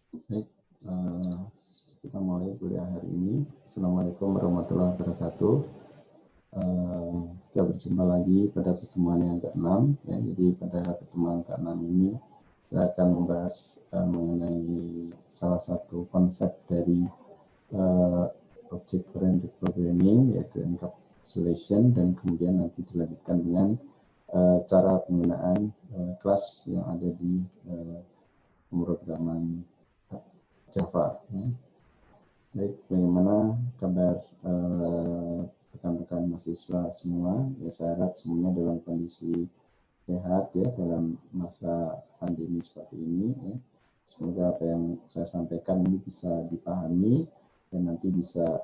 Baik, kita mulai kuliah hari ini. Assalamualaikum warahmatullahi wabarakatuh. Kita berjumpa lagi pada pertemuan yang ke-6. Ya, jadi pada pertemuan ke-6 ini saya akan membahas mengenai salah satu konsep dari Object Oriented Programming, yaitu encapsulation, dan kemudian nanti dilanjutkan dengan cara penggunaan kelas yang ada di pemrograman Java. Ya. Baik, bagaimana kabar rekan-rekan mahasiswa semua? Ya, saya harap semuanya dalam kondisi sehat ya dalam masa pandemi seperti ini. Ya. Semoga apa yang saya sampaikan ini bisa dipahami dan nanti bisa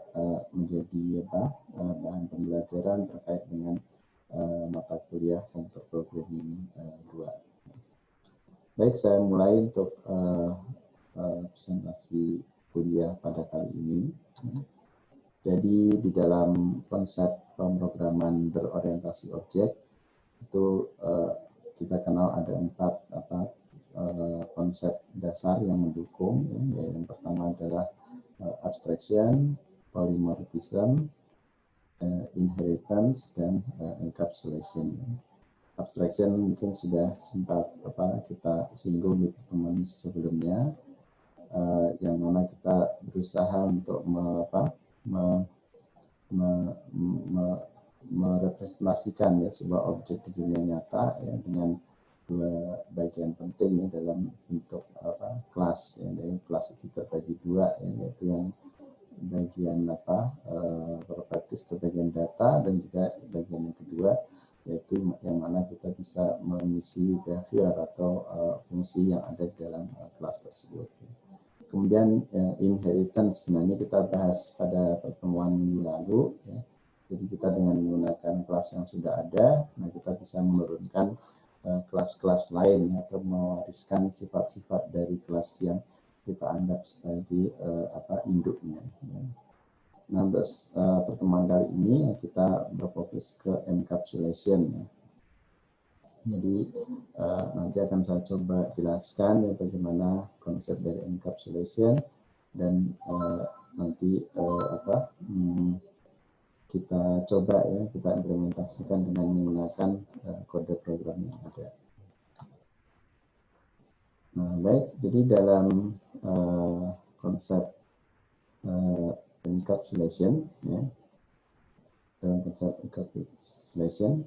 menjadi bahan pembelajaran terkait dengan mata kuliah komputer programming 2. Baik, saya mulai untuk presentasi kuliah pada kali ini. Jadi di dalam konsep pemrograman berorientasi objek itu kita kenal ada 4 konsep dasar yang mendukung. Ya. Yang pertama adalah abstraction, polymorphism, inheritance, dan encapsulation. Abstraction mungkin sudah sempat kita singgung di pertemuan sebelumnya, yang mana kita berusaha untuk merepresentasikan ya sebuah objek di dunia nyata ya dengan dua bagian penting ya dalam bentuk kelas ya. Dari kelas itu terbagi dua ya, yaitu yang bagian properties atau bagian data, dan juga bagian yang kedua yaitu yang mana kita bisa mengisi behavior atau fungsi yang ada di dalam kelas tersebut. Kemudian inheritance, nah ini kita bahas pada pertemuan minggu lalu ya. Jadi kita dengan menggunakan kelas yang sudah ada, nah kita bisa menurunkan kelas-kelas lain ya, atau mewariskan sifat-sifat dari kelas yang kita anggap sebagai induknya. Ya. Nah, pertemuan kali ini kita berfokus ke encapsulation. Ya. Jadi nanti akan saya coba jelaskan ya bagaimana konsep dari encapsulation, dan nanti kita coba ya kita implementasikan dengan menggunakan kode program yang ada. Nah, baik, jadi dalam konsep encapsulation ya, dalam konsep encapsulation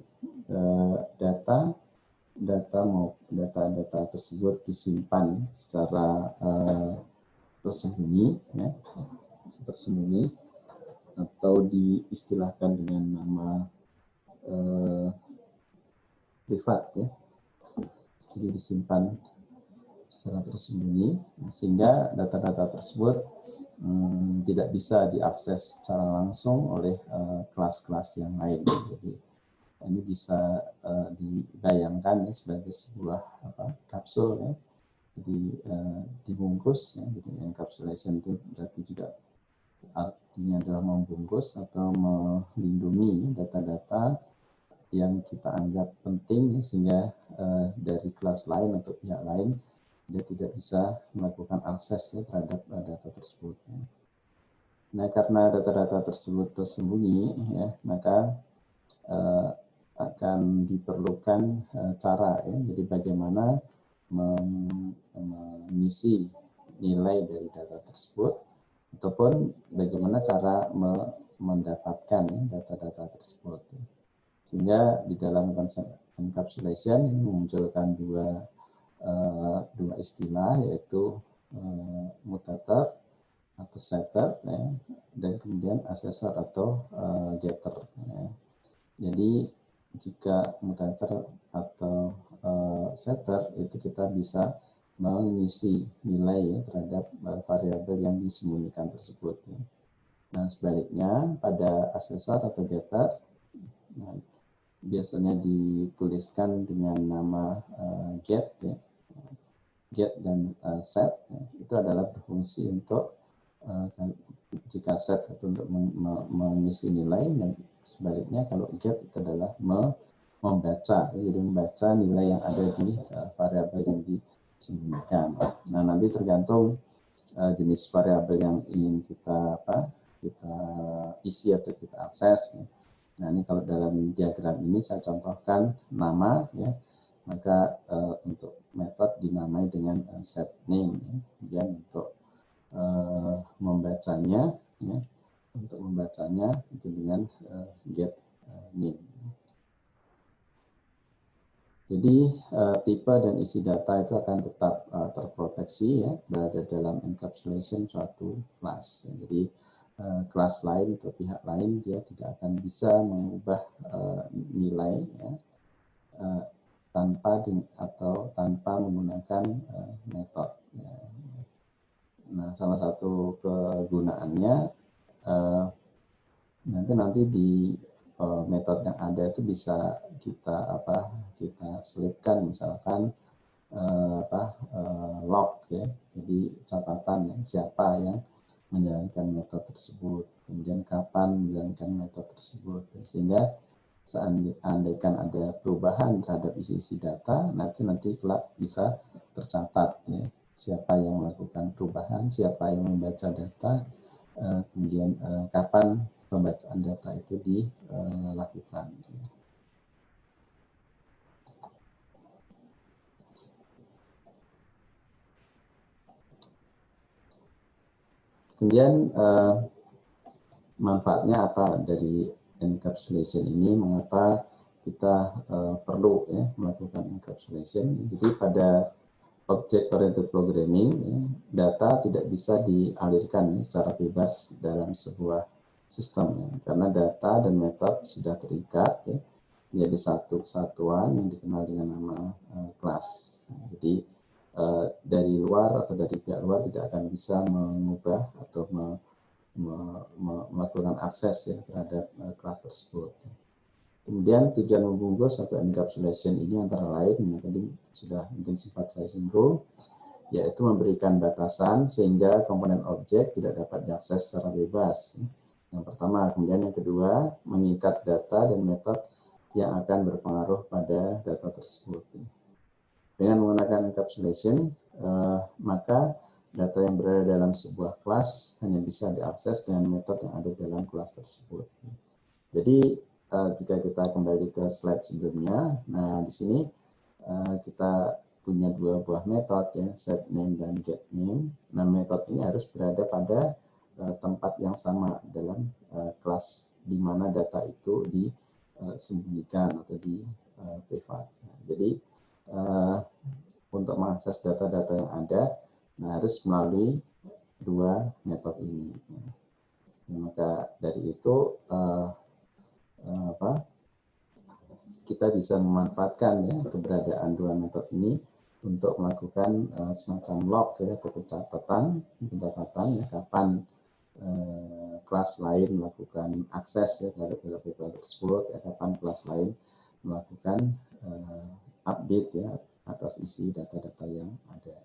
data tersebut disimpan secara tersembunyi ya, atau diistilahkan dengan nama privat ya. Jadi disimpan secara tersembunyi sehingga data-data tersebut tidak bisa diakses secara langsung oleh kelas-kelas yang lain. Jadi ini bisa dibayangkan ya sebagai sebuah kapsul ya. Jadi dibungkus ya. Jadi encapsulation itu berarti juga artinya adalah membungkus atau melindungi data-data yang kita anggap penting ya, sehingga dari kelas lain atau pihak lain dia tidak bisa melakukan akses ya, terhadap data tersebut. Ya. Nah, karena data-data tersebut tersembunyi, ya, maka akan diperlukan cara ya, jadi bagaimana mengisi nilai dari data tersebut, ataupun bagaimana cara mendapatkan ya, data-data tersebut. Ya. Sehingga di dalam konsep encapsulation ini memunculkan dua istilah, yaitu mutator atau setter ya, dan kemudian assessor atau getter ya. Jadi jika mutator atau setter itu kita bisa mengisi nilai ya, terhadap variabel yang disembunyikan tersebut ya. Nah, sebaliknya pada assessor atau getter, nah, biasanya dituliskan dengan nama get ya. Get dan set ya, itu adalah berfungsi untuk jika set itu untuk mengisi nilai, dan sebaliknya kalau get itu adalah membaca, jadi membaca nilai yang ada di variabel yang disembunyikan. Nah, nanti tergantung jenis variabel yang ingin kita kita isi atau kita akses. Nah, ini kalau dalam diagram ini saya contohkan nama, ya, maka untuk metode dinamai dengan set name, ya. Kemudian untuk membacanya, ya, untuk membacanya itu dengan get name. Jadi tipe dan isi data itu akan tetap terproteksi, ya, berada dalam encapsulation suatu kelas. Ya. Jadi kelas lain atau pihak lain dia tidak akan bisa mengubah nilai, ya, tanpa menggunakan metode. Ya. Nah, salah satu kegunaannya nanti di metode yang ada itu bisa kita selipkan, misalkan log, ya, jadi catatan, ya, siapa yang menjalankan metode tersebut, kemudian kapan menjalankan metode tersebut, ya, sehingga seandainya ada perubahan terhadap isi data, nanti kelak bisa tercatat, ya, siapa yang melakukan perubahan, siapa yang membaca data, kemudian kapan pembacaan data itu dilakukan. Kemudian manfaatnya apa dari encapsulation ini? Mengapa kita perlu, ya, melakukan encapsulation? Jadi pada object oriented programming, ya, data tidak bisa dialirkan, ya, secara bebas dalam sebuah sistem, ya, karena data dan metode sudah terikat, ya, menjadi satu kesatuan yang dikenal dengan nama kelas. Jadi dari luar atau dari pihak luar tidak akan bisa mengubah atau melakukan akses, ya, terhadap kelas tersebut. Kemudian tujuan membungkus atau encapsulation ini antara lain, yang tadi sudah mungkin sempat saya singgung, yaitu memberikan batasan sehingga komponen objek tidak dapat diakses secara bebas. Yang pertama. Kemudian yang kedua, mengikat data dan metode yang akan berpengaruh pada data tersebut. Dengan menggunakan encapsulation, maka data yang berada dalam sebuah kelas hanya bisa diakses dengan metode yang ada dalam kelas tersebut. Jadi jika kita kembali ke slide sebelumnya, nah di sini kita punya dua buah metode, ya, set name dan get name. Nah, metode ini harus berada pada tempat yang sama dalam kelas di mana data itu disembunyikan atau di privat. Jadi untuk mengakses data-data yang ada, nah, harus melalui dua metode ini. Nah, maka dari itu kita bisa memanfaatkan, ya, keberadaan dua metode ini untuk melakukan semacam log, ya, atau pencatatan, ya, kapan kelas lain melakukan akses, ya, terhadap data tersebut, ya, kapan kelas lain melakukan update, ya, atas isi data-data yang ada.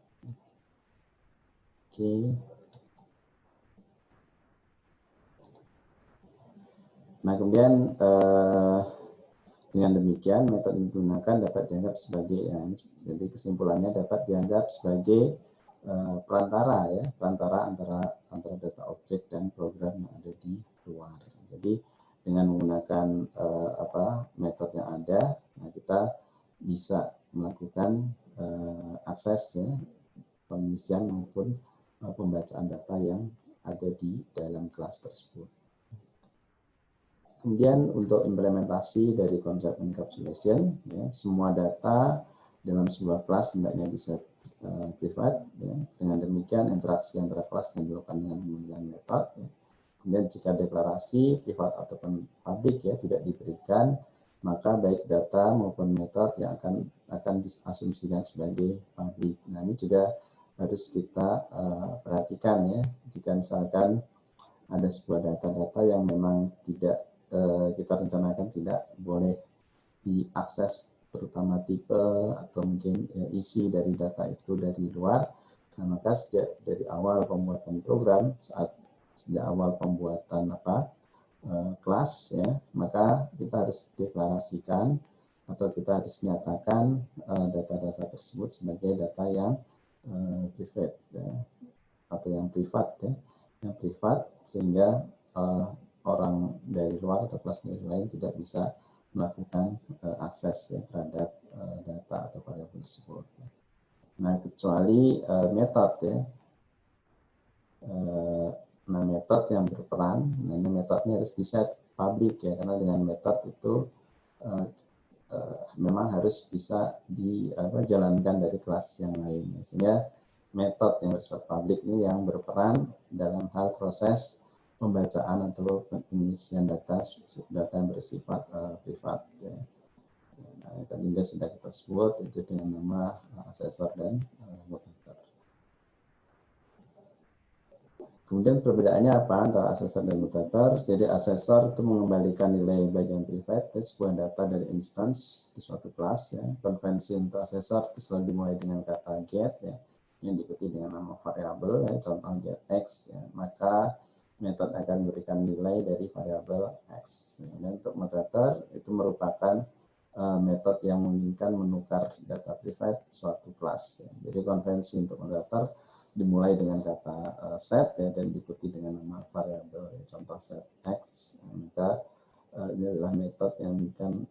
Oke. Nah, kemudian dengan demikian metode yang digunakan dapat dianggap sebagai, ya, jadi kesimpulannya dapat dianggap sebagai perantara, ya, perantara antara data objek dan program yang ada di luar. Jadi dengan menggunakan metode yang ada, nah, kita bisa melakukan akses, ya, pengisian maupun pembacaan data yang ada di dalam kelas tersebut. Kemudian untuk implementasi dari konsep encapsulation, ya, semua data dalam sebuah kelas hendaknya bisa privat, ya. Dengan demikian interaksi antara kelas yang dilakukan dengan pemilihan metode, ya. Kemudian jika deklarasi privat ataupun public, ya, tidak diberikan, maka baik data maupun metode yang akan diasumsikan sebagai public. Nah, ini juga harus kita perhatikan, ya, jika misalkan ada sebuah data-data yang memang tidak kita rencanakan tidak boleh diakses, terutama tipe atau mungkin isi dari data itu dari luar. Nah, maka sejak dari awal pembuatan program, sejak awal pembuatan kelas, ya, maka kita harus deklarasikan atau kita harus nyatakan data-data tersebut sebagai data yang private, ya, atau yang privat ya, yang privat, sehingga orang dari luar atau kelas dari lain tidak bisa melakukan akses ya, terhadap data atau variabel tersebut. Nah, kecuali metode ya. Nah, metode yang berperan, nah ini metodenya harus di-set public ya, karena dengan metode itu memang harus bisa dijalankan dari kelas yang lain. Sehingga metode yang bersifat public ini yang berperan dalam hal proses pembacaan atau pengisian data yang bersifat privat. Ya. Nah, tadi sudah kita sebut itu dengan nama asesor dan moderator. Kemudian perbedaannya apa antara asesor dan mutator? Jadi asesor itu mengembalikan nilai bagian privat dari sebuah data dari instance di suatu kelas. Ya. Konvensi untuk asesor itu selalu dimulai dengan kata get, ya, yang diikuti dengan nama variabel, ya, contoh get x. Ya. Maka metode akan memberikan nilai dari variabel x. Ya. Dan untuk mutator itu merupakan metode yang memungkinkan menukar data privat suatu kelas. Ya. Jadi konvensi untuk mutator dimulai dengan kata set ya, dan diikuti dengan nama variabel ya, contoh set x. Maka ini adalah metode yang memberikan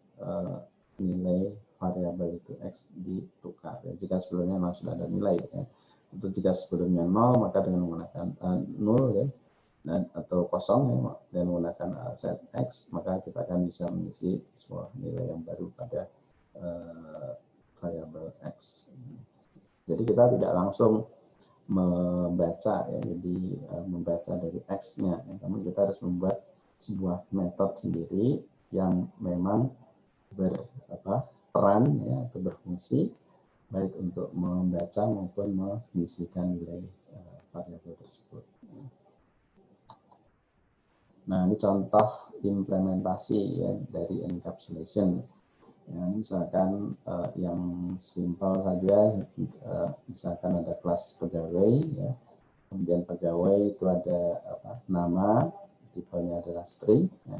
nilai variabel itu x ditukar ya. Jika sebelumnya memang sudah ada nilai ya. Untuk jika sebelumnya 0 maka dengan menggunakan 0 ya, dan atau kosong ya, dan menggunakan set x maka kita akan bisa mengisi sebuah nilai yang baru pada variabel x. Jadi kita tidak langsung membaca ya, jadi membaca dari x-nya, ya. Namun kita harus membuat sebuah metode sendiri yang memang berperan ya, atau berfungsi baik untuk membaca maupun mengisikan nilai variabel tersebut. Nah, ini contoh implementasi ya dari encapsulation. Ya, misalkan yang simpel saja, misalkan ada kelas pegawai, ya. Kemudian pegawai itu ada nama, tipenya adalah string, ya.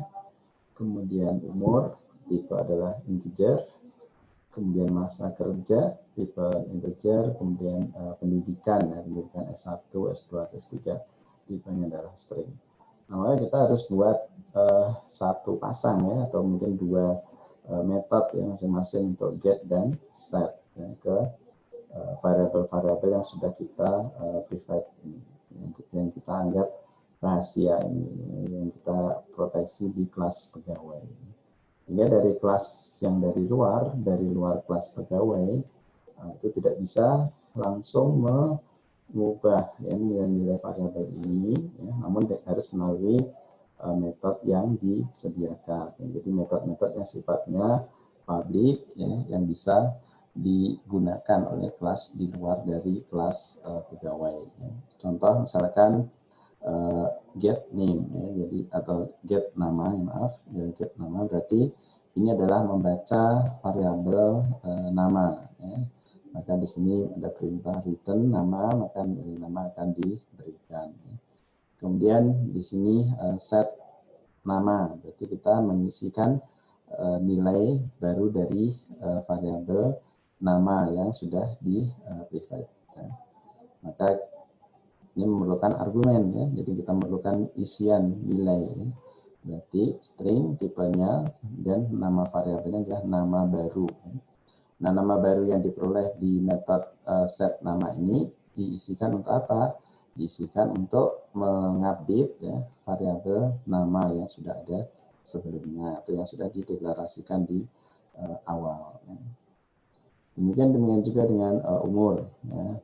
Kemudian umur, tipe adalah integer, kemudian masa kerja, tipe integer, kemudian pendidikan, ya, pendidikan S1, S2, S3, tipenya adalah string. Nah, kita harus buat satu pasang ya, atau mungkin dua metode ya, masing-masing untuk get dan set ya, ke variabel-variabel yang sudah kita private ini, yang kita anggap rahasia ini, yang kita proteksi di kelas pegawai. Hingga dari kelas yang dari luar kelas pegawai itu tidak bisa langsung mengubah ya, nilai-nilai variabel ini, ya, namun harus melalui metode yang disediakan. Jadi metode-metode yang sifatnya public ya, yang bisa digunakan oleh kelas di luar dari kelas pegawai. Ya. Contoh misalkan get name ya, jadi atau get nama, maaf, get nama berarti ini adalah membaca variabel nama. Ya. Maka di sini ada perintah return nama, maka nama akan diberikan. Ya. Kemudian di sini set nama, berarti kita mengisikan nilai baru dari variabel nama yang sudah di private. Ya. Maka ini memerlukan argumen ya, jadi kita memerlukan isian nilai. Ya. Berarti string tipenya dan nama variabelnya adalah nama baru. Ya. Nah, nama baru yang diperoleh di metode set nama ini diisikan untuk apa? Diisikan untuk mengupdate ya, variabel nama yang sudah ada sebelumnya atau yang sudah dideklarasikan di awal. Ya. Demikian juga dengan umur. Ya.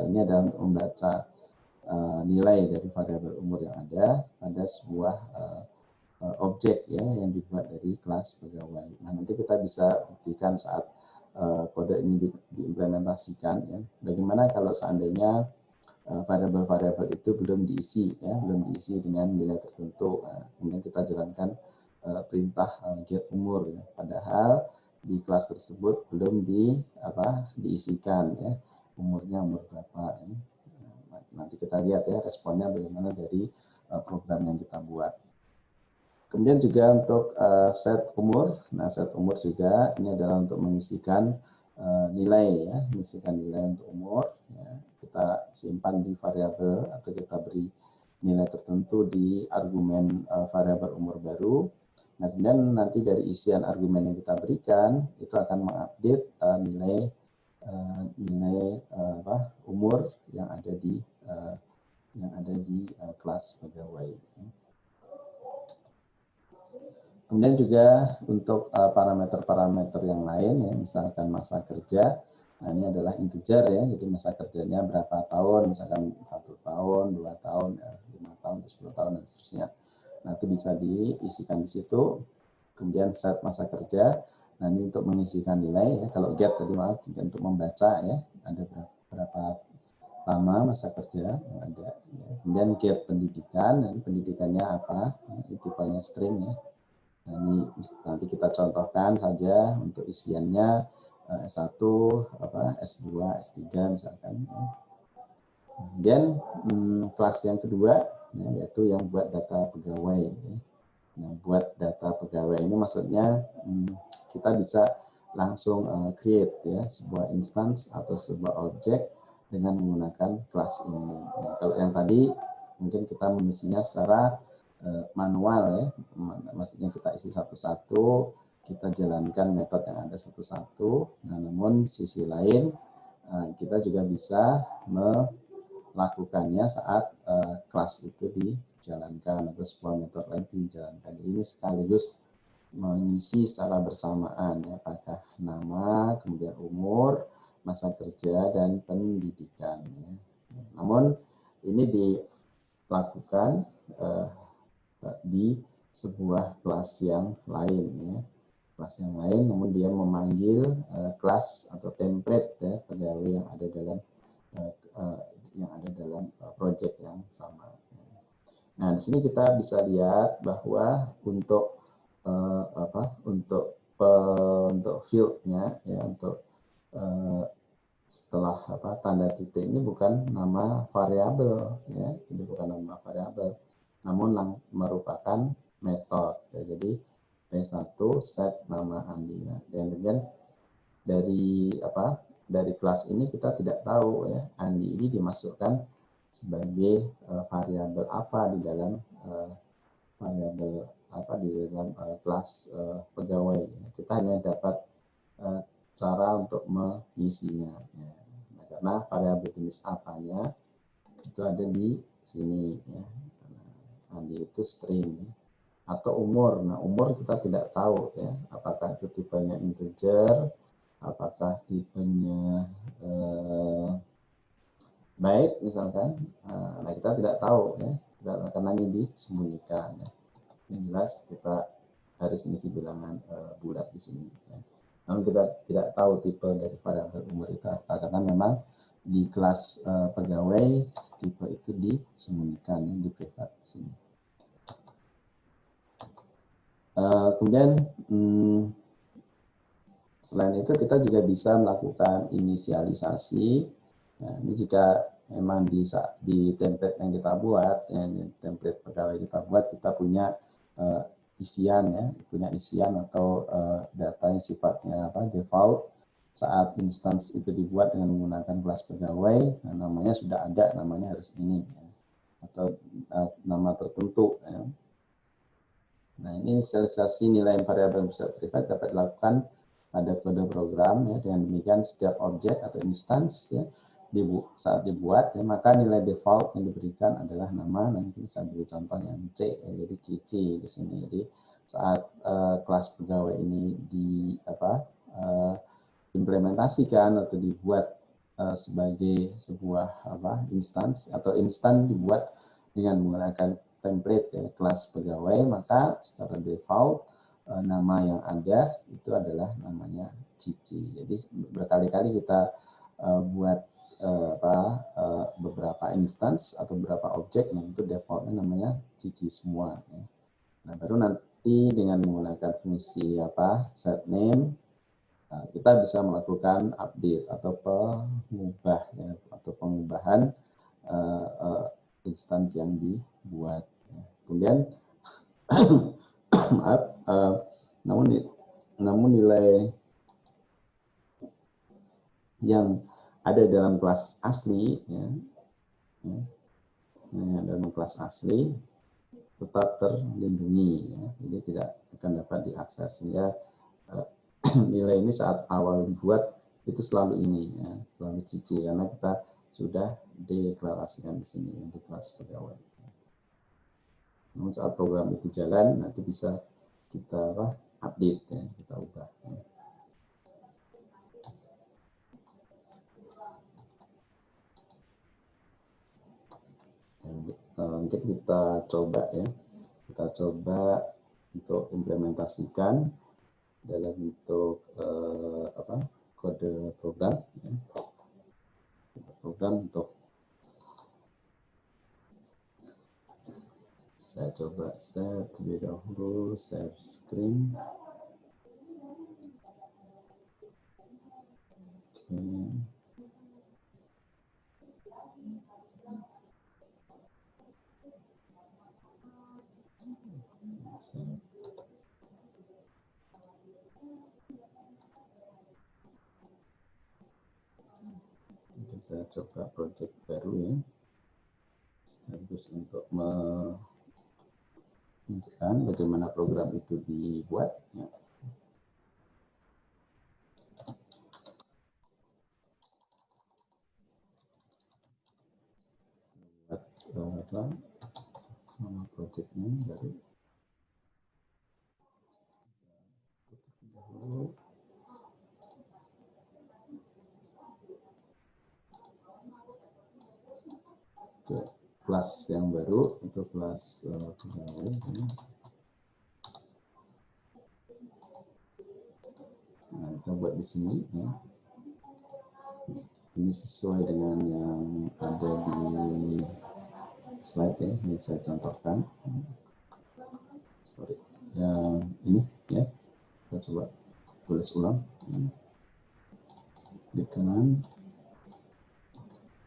Ini adalah untuk membaca nilai dari variabel umur yang ada pada sebuah objek ya, yang dibuat dari kelas pegawai. Nah, nanti kita bisa buktikan saat kode ini diimplementasikan ya. Bagaimana kalau seandainya variabel-variabel itu belum diisi ya, belum diisi dengan nilai tertentu. Kemudian kita jalankan perintah get umur ya. Padahal di kelas tersebut belum diisikan ya, umurnya umur berapa ya. Nanti kita lihat ya responnya bagaimana dari program yang kita buat. Kemudian juga untuk set umur. Nah, set umur juga ini adalah untuk mengisikan nilai ya, mengisikan nilai untuk umur. Ya. kita simpan di variabel atau kita beri nilai tertentu di argumen variabel umur baru. Nah, kemudian nanti dari isian argumen yang kita berikan itu akan mengupdate nilai umur yang ada di kelas pegawai. Kemudian juga untuk parameter-parameter yang lain, ya, misalkan masa kerja. Nah, ini adalah integer ya, jadi masa kerjanya berapa tahun, misalkan 1 tahun, 2 tahun, 5 tahun, 10 tahun, dan seterusnya. Nah, itu bisa diisikan di situ. Kemudian set masa kerja. Nah, ini untuk mengisikan nilai, ya. Kalau get tadi maaf, untuk membaca ya, ada berapa lama masa kerja yang ada. Ya. Kemudian get pendidikan, nanti pendidikannya apa, ini tipenya string ya. Nah, ini nanti kita contohkan saja untuk isiannya. S1, S2, S3 misalkan. Kemudian kelas yang kedua, ya, yaitu yang buat data pegawai. Ya. Nah, buat data pegawai ini maksudnya kita bisa langsung create ya sebuah instance atau sebuah objek dengan menggunakan kelas ini. Ya, kalau yang tadi mungkin kita mengisinya secara manual ya, maksudnya kita isi satu-satu, kita jalankan metode yang ada satu-satu. Nah, namun sisi lain kita juga bisa melakukannya saat kelas itu dijalankan atau sebuah metode lain dijalankan. Jadi ini sekaligus mengisi secara bersamaan ya, apakah nama, kemudian umur, masa kerja, dan pendidikan. Ya. Namun ini dilakukan di sebuah kelas yang lain ya. Kelas yang lain, namun dia memanggil kelas atau template ya, pegawai yang ada dalam project yang sama. Nah, di sini kita bisa lihat bahwa untuk fieldnya ya, untuk setelah tanda titik ini bukan nama variabel ya, ini bukan nama variabel, namun merupakan metode. Ya, jadi P1 set nama Andina. Dan kemudian dari kelas ini kita tidak tahu ya Andi ini dimasukkan sebagai variabel apa di dalam kelas pegawai. Kita hanya dapat cara untuk mengisinya. Ya. Nah, karena variabel jenis apanya itu ada di sini ya. Andi itu string ya. Atau umur. Nah, umur kita tidak tahu ya, apakah itu tipenya integer, apakah tipenya byte misalkan. Nah, kita tidak tahu ya, karena ini disembunyikan ya. Yang jelas kita harus mengisi bilangan bulat di sini ya. Namun kita tidak tahu tipe dari variabel umur itu apa, karena memang di kelas pegawai tipe itu disembunyikan ya, di privat di sini. Kemudian selain itu kita juga bisa melakukan inisialisasi. Nah, ini jika memang di template yang kita buat, ya, template pegawai kita buat, kita punya isian ya, atau data yang sifatnya default saat instance itu dibuat dengan menggunakan kelas pegawai. Nah, namanya sudah ada, namanya harus ini ya, atau nama tertentu ya. Nah, ini inisialisasi nilai variabel besar privat dapat dilakukan pada kode program ya. Dengan demikian setiap objek atau instance ya saat dibuat ya, maka nilai default yang diberikan adalah nama. Nanti saya beri contoh yang C ya, jadi Cici di sini. Jadi saat kelas pegawai ini implementasikan atau dibuat sebagai sebuah instance atau instan dibuat dengan menggunakan template ya, kelas pegawai, maka secara default nama yang ada itu adalah namanya Cici. Jadi berkali-kali kita buat beberapa instance atau beberapa objek yang itu defaultnya namanya Cici semua ya. Nah, baru nanti dengan menggunakan fungsi set name kita bisa melakukan update atau pengubahan instansi yang dibuat. Kemudian maaf, namun nilai yang ada dalam kelas asli, ya, nah, dalam kelas asli tetap terlindungi, ya. Jadi tidak akan dapat diakses, sehingga nilai ini saat awal dibuat itu selalu ini, ya, selalu cici, karena kita sudah deklarasikan di sini, di kelas pegawai. Namun saat program itu jalan, nanti bisa kita update, ya, kita ubah. Ya. Mungkin kita coba, ya, kita coba untuk implementasikan dalam bentuk kode program, ya. Program untuk saya coba share terlebih dahulu, share screen. Saya coba project baru, ya, sekaligus untuk menunjukkan bagaimana program itu dibuat, ya. Nama projectnya baru. Kelas yang baru itu kelas pegawai. Nah, kita buat di sini, ya. Ini sesuai dengan yang ada di slide, ya. Ini saya contohkan. Sorry, yang ini, ya. Kita coba tulis ulang. Di kanan.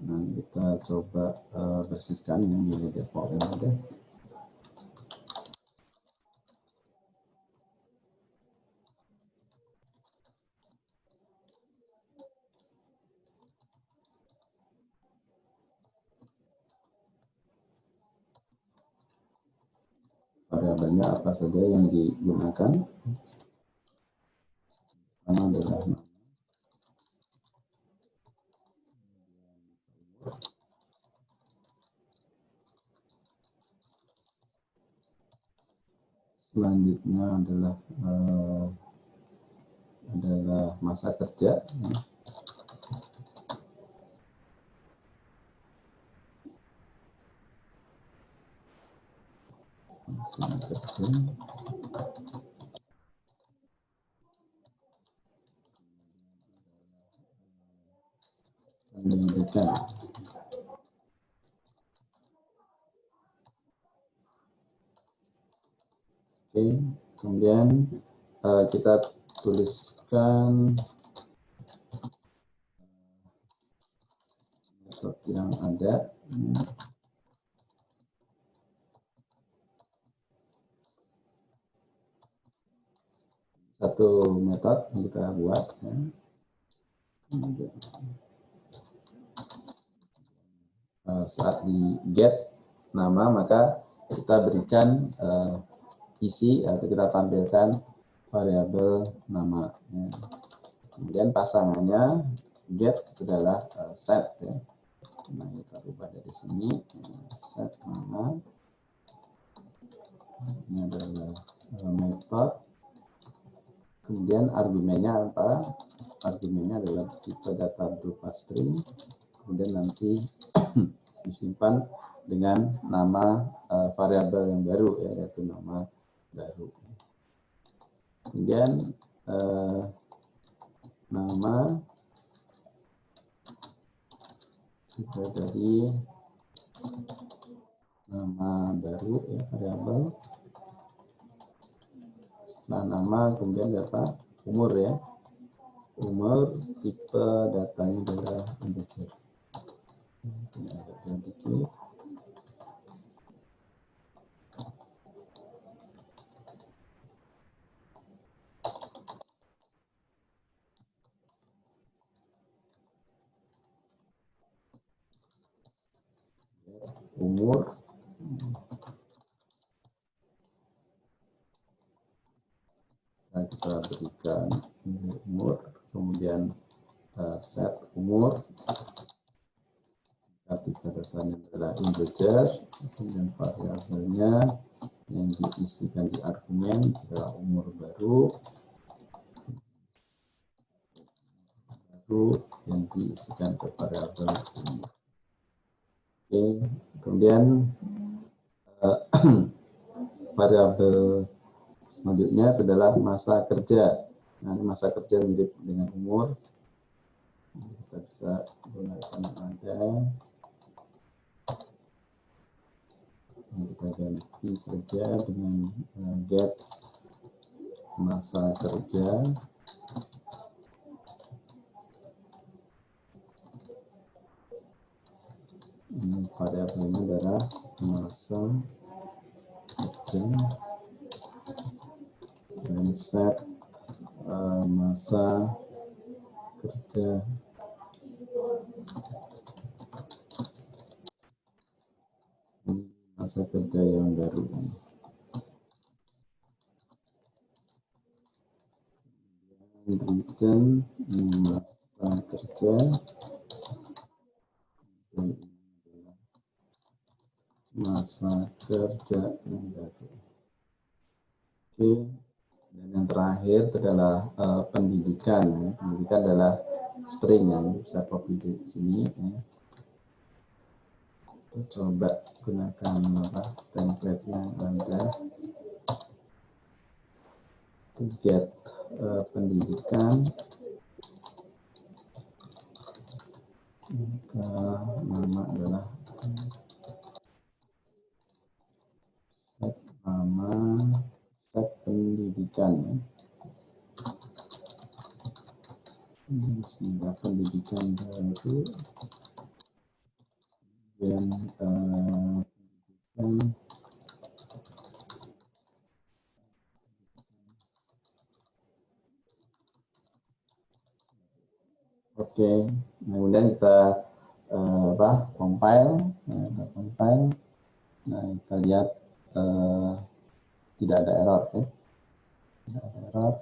Nah, kita coba bersihkan yang di default yang ada. Variabelnya apa saja yang digunakan? Pertama adalah selanjutnya adalah masa kerja, ya. Masa kerja. Pendidikan. Oke, kemudian kita tuliskan metode yang ada. Satu metode yang kita buat, ya. Saat di get nama, maka kita berikan isi atau kita tampilkan variabel nama, ya. Kemudian pasangannya get itu adalah set, ya. Nah, kita ubah dari sini, set nama. Ini adalah metode. Kemudian argumennya apa? Argumennya adalah tipe data berupa string. Kemudian nanti disimpan dengan nama variabel yang baru, ya, yaitu nama baru. Kemudian nama kita dari nama baru, ya, variabel. Setelah nama kemudian data umur, ya. Umur, tipe datanya adalah integer. Ini agak sedikit. umur. Nah, kita berikan umur, kemudian set umur. Tiga datanya adalah integer, kemudian variabelnya yang diisikan di argumen adalah umur baru yang diisikan ke variabel ini. Oke, kemudian variabel selanjutnya adalah masa kerja. Nah, masa kerja mirip dengan umur. Kita bisa gunakan ada. Kita ganti saja dengan get masa kerja. Ini variabelnya adalah masa kerja dan set masa kerja masa kerja yang baru. Return masa kerja masa kerja yang baru. Oke, dan yang terakhir adalah pendidikan. Pendidikan adalah string yang bisa copy di sini. Kita coba gunakan template yang ada. Get pendidikan. Nama adalah set nama set pendidikan. Sehingga pendidikan baru dan pendidikan oke, kemudian kita compile, nah kita lihat tidak ada error, tidak ada error.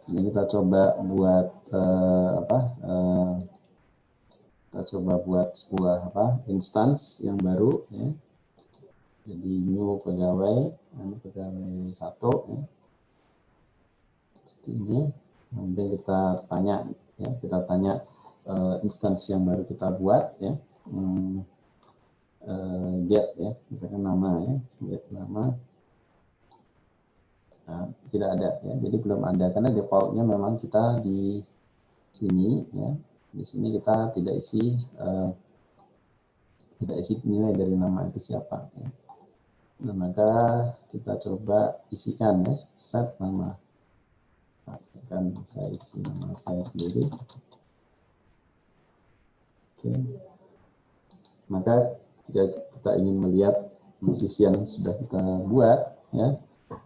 Ini kita coba buat kita coba buat sebuah instance yang baru, ya. Jadi new pegawai, pegawai 1, ya. Seperti ini. Kemudian kita tanya, ya, instansi yang baru kita buat, ya. Get, ya, misalkan nama, ya, get nama. Nah, tidak ada, ya, jadi belum ada karena defaultnya memang kita di sini, ya, di sini kita tidak isi nilai dari nama itu siapa, ya. Nah, maka kita coba isikan, ya, set nama. Akan saya isi nama saya sendiri. Oke. Maka jika kita ingin melihat isi yang sudah kita buat, ya,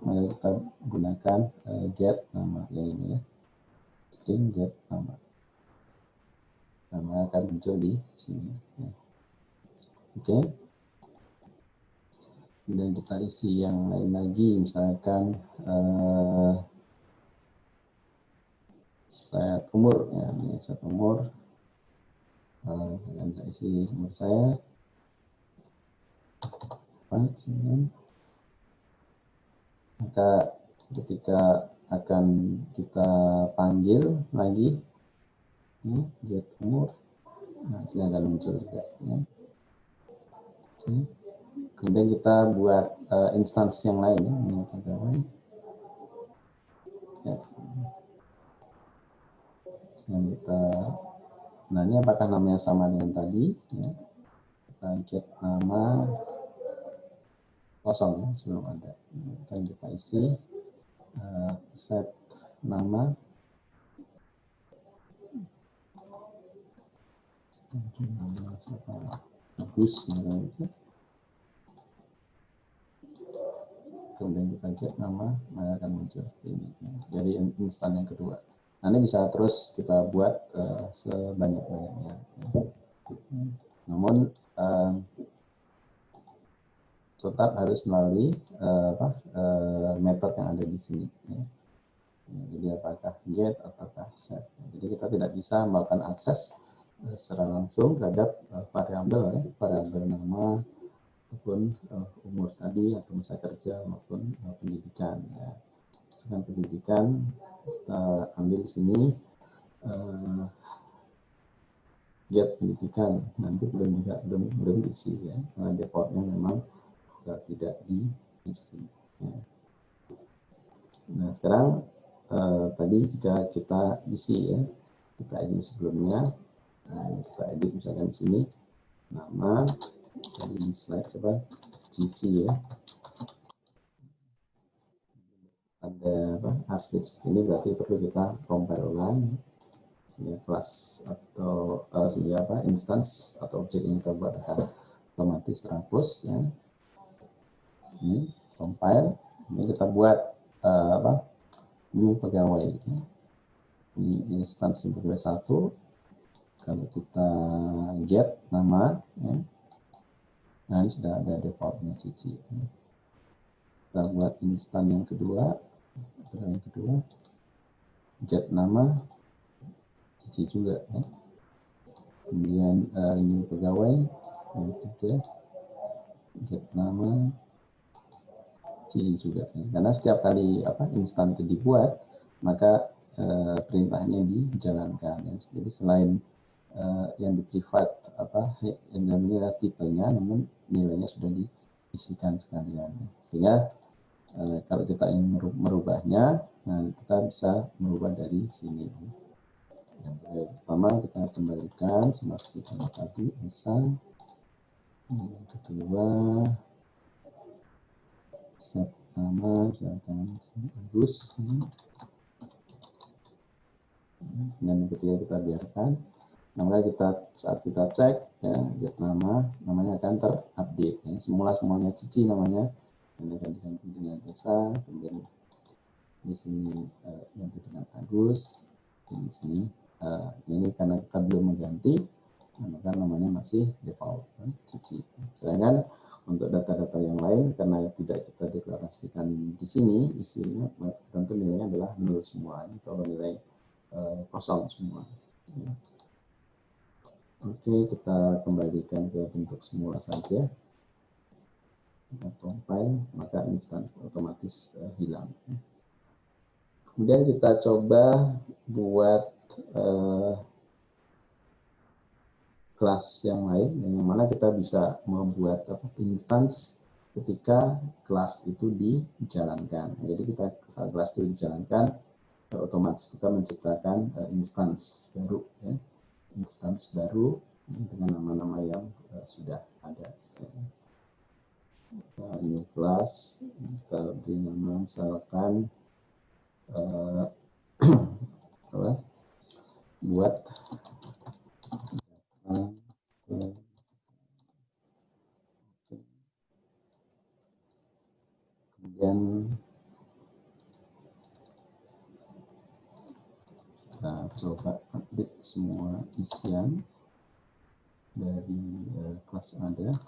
maka kita gunakan get nama yang ini, ya, string get nama. Nama akan muncul di sini, ya. Oke. Kemudian kita isi yang lain lagi, misalkan set umur, ya, ini set umur. Dan saya isi umur saya. Maka ketika akan kita panggil lagi, get umur, nah ini akan muncul juga, ya. Kemudian kita buat instansi yang lain, ya, pegawai. Ya. Nah, ini apakah namanya sama dengan tadi, ya. Kita get nama kosong, ya, sebelum ada. Dan kita isi set nama bagus, itu. Kemudian kita get nama, maka akan muncul ini, ya. Jadi instan yang kedua. Nah, ini bisa terus kita buat sebanyak-banyaknya, ya. Namun tetap harus melalui metode yang ada di sini. Ya. Jadi apakah get ataukah set. Jadi kita tidak bisa melakukan akses secara langsung terhadap variabel nama maupun umur tadi atau masa kerja maupun pendidikan. Ya. Misalkan pendidikan kita ambil di sini get pendidikan, nanti belum diisi ya, karena defaultnya memang tidak diisi. Ya. Nah sekarang tadi jika kita isi ya, kita edit sebelumnya, kita edit misalkan di sini nama, tadi di slide coba Cici ya, ada arsip ini berarti perlu kita compare ulang sehingga kelas atau sehingga instance atau objek yang kita buat akan otomatis terhapus ya. Ini compile, ini kita buat new pegawai ya. Ini instance pegawai 1. Kalau kita get nama ya. Nah ini sudah ada defaultnya Cici ya. Kita buat instance yang kedua, get nama Cici juga ya. Kemudian ini pegawai yang ketiga, get nama Cici juga ya. Karena setiap kali instan itu dibuat maka perintahnya dijalankan ya. Jadi selain yang di private yang namanya tipenya, namun nilainya sudah diisikan sekalian ya. Sehingga kalau kita ingin merubahnya, nah kita bisa merubah dari sini. Yang pertama kita kembalikan seperti tadi misal. Yang kedua set nama misalkan Agus. Dan yang ketiga kita biarkan. Maka saat kita cek ya, get namanya akan terupdate ya. Semuanya Cici namanya, ini akan diganti dengan Esa, kemudian di sini ganti dengan Agus, dan di sini ini karena kita belum mengganti, maka namanya masih default ya, Cici. Sedangkan untuk data-data yang lain karena tidak kita deklarasikan di sini isinya, tentu nilainya adalah 0 semua atau nilai kosong semua. Ya. Oke, kita kembalikan ke bentuk semula saja. Kita compile, maka instansi otomatis hilang. Kemudian kita coba buat kelas yang lain, yang mana kita bisa membuat instance ketika kelas itu dijalankan. Jadi kita saat kelas itu dijalankan, otomatis kita menciptakan instance baru. Ya. Instance baru dengan nama-nama yang sudah ada. Nah, ini kelas kita beri nama misalkan buat kemudian kita coba update semua isian dari kelas yang ada.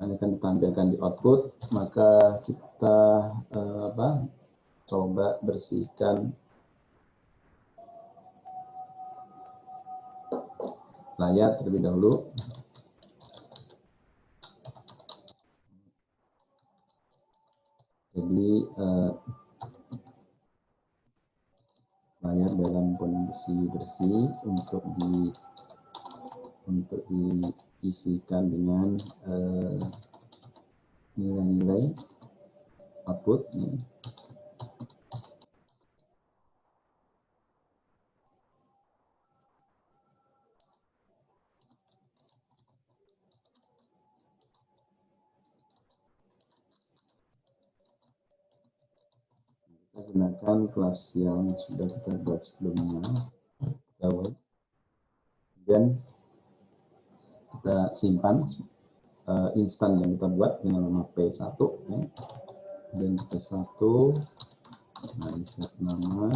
Ini akan ditampilkan di output, maka kita coba bersihkan layar terlebih dahulu. Jadi layar dalam kondisi bersih untuk di untuk diisikan dengan nilai-nilai output ya. Kita gunakan kelas yang sudah kita buat sebelumnya, dan kita simpan instan yang kita buat dengan nama P1 ya. Dan P1 set nama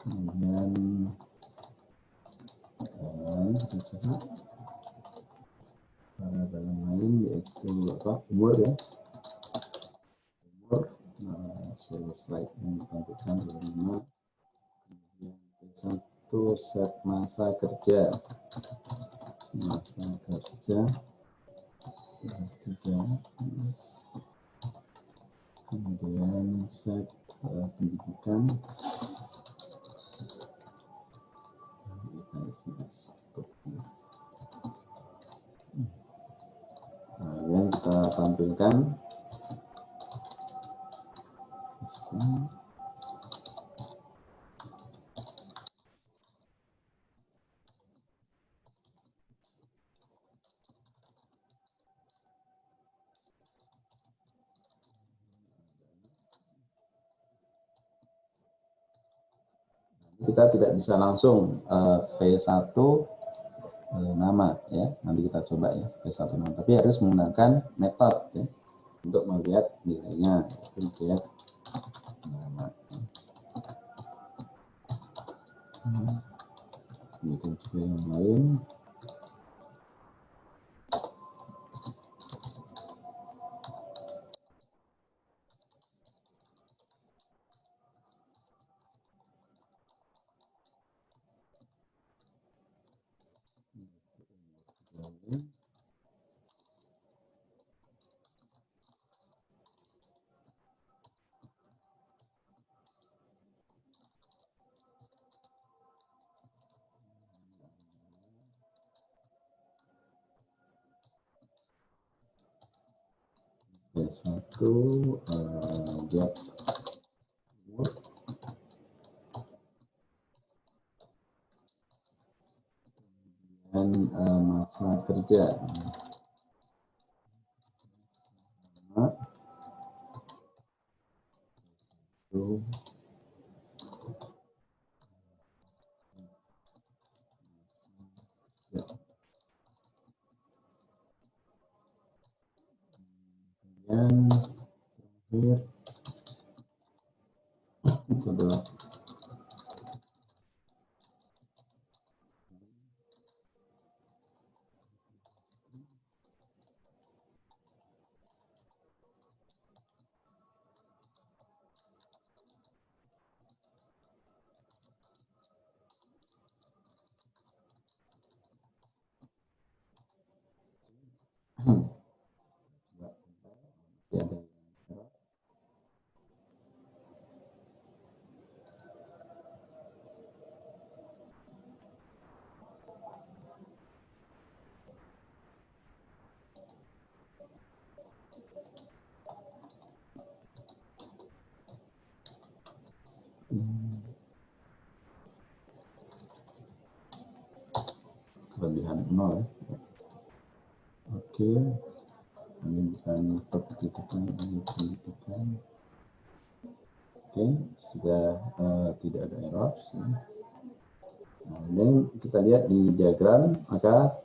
kemudian kita coba dalam lain yaitu umur ya, umur. Slide yang ditampilkan adalah P1 set masa kerja 3, kemudian set pendidikan yang kita tampilkan kita tidak bisa langsung P1 nama ya, nanti kita coba ya P1 nama, tapi harus menggunakan metode ya, untuk melihat nilainya, lihat nama. Kemudian juga yang lain. P1 get umur, dan masa kerja dan terakhir itu adalah kelebihan 0. Oke, ini bukan pendidikan, ini pendidikan. Oke, sudah tidak ada error. Nah, dan kita lihat di diagram, maka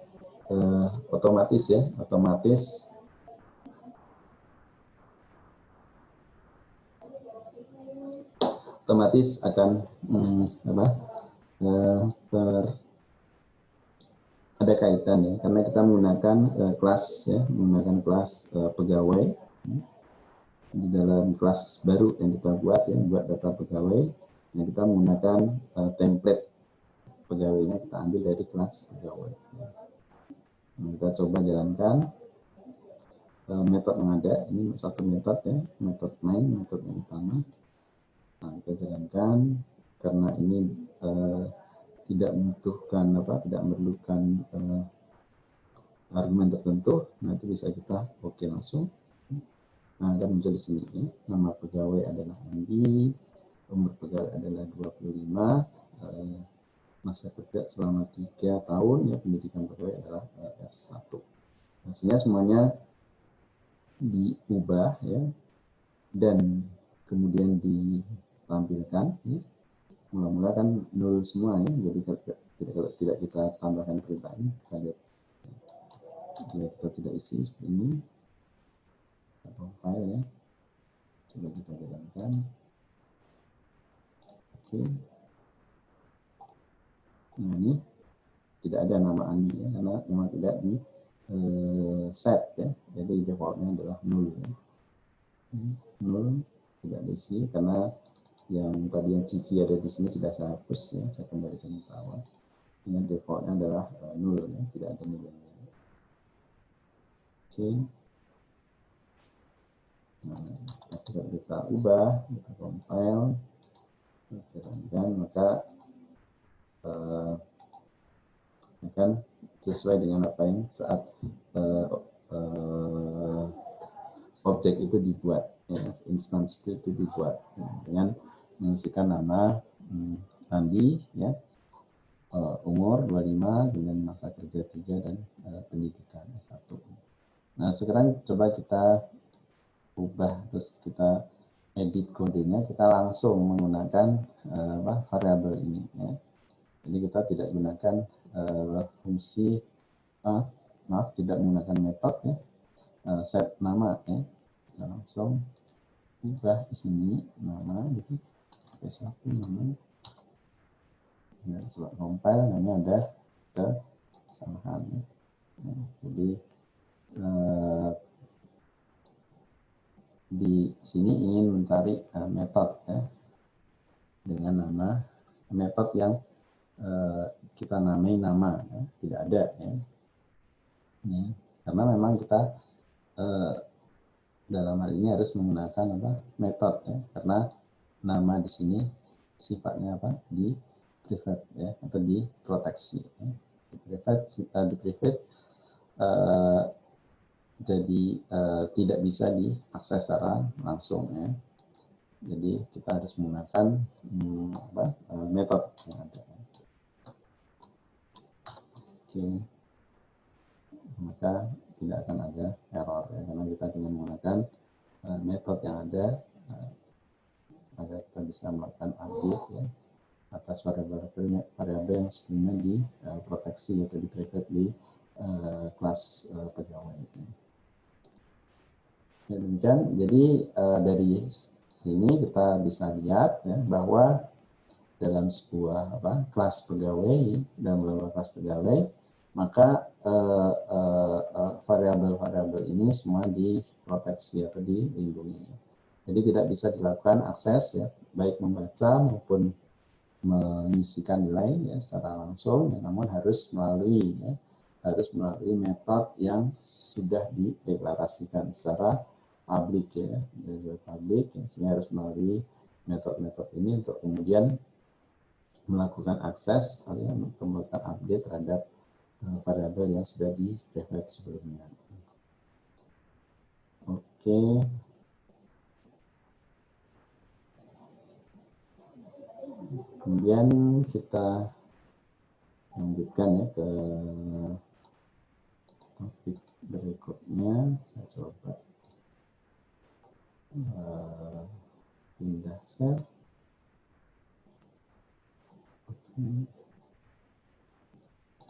otomatis ya, otomatis akan ada kaitan ya, karena kita menggunakan kelas ya, menggunakan kelas pegawai di dalam kelas baru yang kita buat ya, buat data pegawai yang kita menggunakan template pegawainya kita ambil dari kelas pegawai. Nah, kita coba jalankan. metode yang ada. Ini satu metode ya, metode main, metode yang utama. Nah, kita jalankan karena ini tidak membutuhkan tidak memerlukan argumen tertentu. Nanti bisa kita oke langsung. Nah, akan muncul di sini ya. Nama pegawai adalah Andi, umur pegawai adalah 25, masa kerja selama 3 tahun, ya pendidikan pegawai adalah S1. Nah, sehingga semuanya diubah ya, dan kemudian ditampilkan ya. Mula-mula kan nol semua ya, jadi kalau tidak kita tambahkan perintah ini, kita lihat kita tidak isi seperti ini, kita compile ya, coba kita jalankan. Oke, nah ini tidak ada nama Andi ya, karena memang tidak di set ya, jadi defaultnya adalah nol ya. Nol tidak diisi karena yang tadi yang cici ada di sini sudah saya hapus ya, saya kembalikan ke awal. Ini defaultnya adalah nol ya, tidak ada nilainya. Oke. Nah, kita ubah, kita compile, dan maka akan sesuai dengan apa yang saat objek itu dibuat, ya, instance itu dibuat ya, dengan mengisikan nama Andi ya, umur 25 dengan masa kerja 3 dan pendidikan 1. Nah, sekarang coba kita ubah, terus kita edit kodenya, kita langsung menggunakan variabel ini ya. Jadi kita tidak gunakan fungsi tidak menggunakan metode ya, set nama ya. Kita langsung ubah di sini nama, jadi satu nama ya, coba compile, namanya ada kesalahan ya. Jadi di sini ingin mencari metode ya, dengan nama metode yang kita namai nama ya, tidak ada ya. Karena memang kita dalam hal ini harus menggunakan metode ya, karena nama di sini sifatnya di private ya, atau diproteksi ya. Di private jadi tidak bisa diakses secara langsung ya. Jadi kita harus menggunakan metode yang ada. Oke, maka tidak akan ada error ya, karena kita dengan menggunakan metode yang ada, maka kita bisa melakukan update ya atas variabel yang sebelumnya diproteksi atau di private di kelas pegawai. Ya, demikian. Jadi dari sini kita bisa lihat ya, bahwa dalam sebuah kelas pegawai, dalam beberapa kelas pegawai, maka variabel-variabel ini semua diproteksi atau dilindungi. Jadi tidak bisa dilakukan akses ya, baik membaca maupun mengisikan nilai ya, secara langsung, ya, namun harus melalui metode yang sudah dideklarasikan secara publik ya, publik ya, sehingga harus melalui metode-metode ini untuk kemudian melakukan akses ya, untuk melakukan update terhadap variabel yang sudah di-private sebelumnya. Oke. Kemudian kita lanjutkan ya ke topik berikutnya. Saya coba pindah share.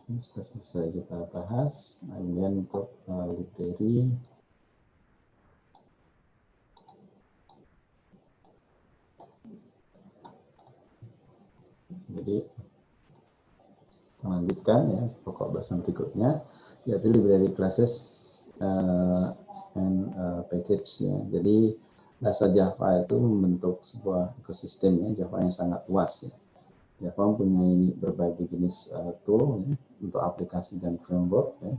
Ini sudah selesai kita bahas. Kemudian untuk library, jadi melanjutkan ya pokok bahasan berikutnya, yaitu library classes and package ya. Jadi bahasa Java itu membentuk sebuah ekosistem ya, Java yang sangat luas ya. Java mempunyai berbagai jenis tool ya, untuk aplikasi dan framework ya,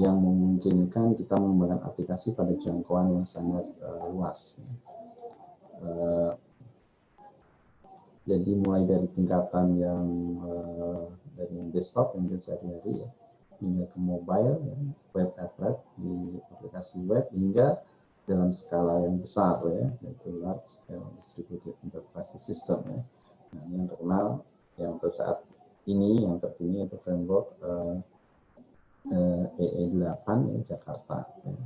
yang memungkinkan kita mengembangkan aplikasi pada jangkauan yang sangat luas. Jadi mulai dari tingkatan yang dari desktop yang sehari-hari ya, hingga ke mobile, ya, web app di aplikasi web, hingga dalam skala yang besar ya, yaitu large scale distributed enterprise system ya. Nah, yang terkenal yang untuk saat ini yang terkini itu framework EE8 ya, Jakarta. Ya.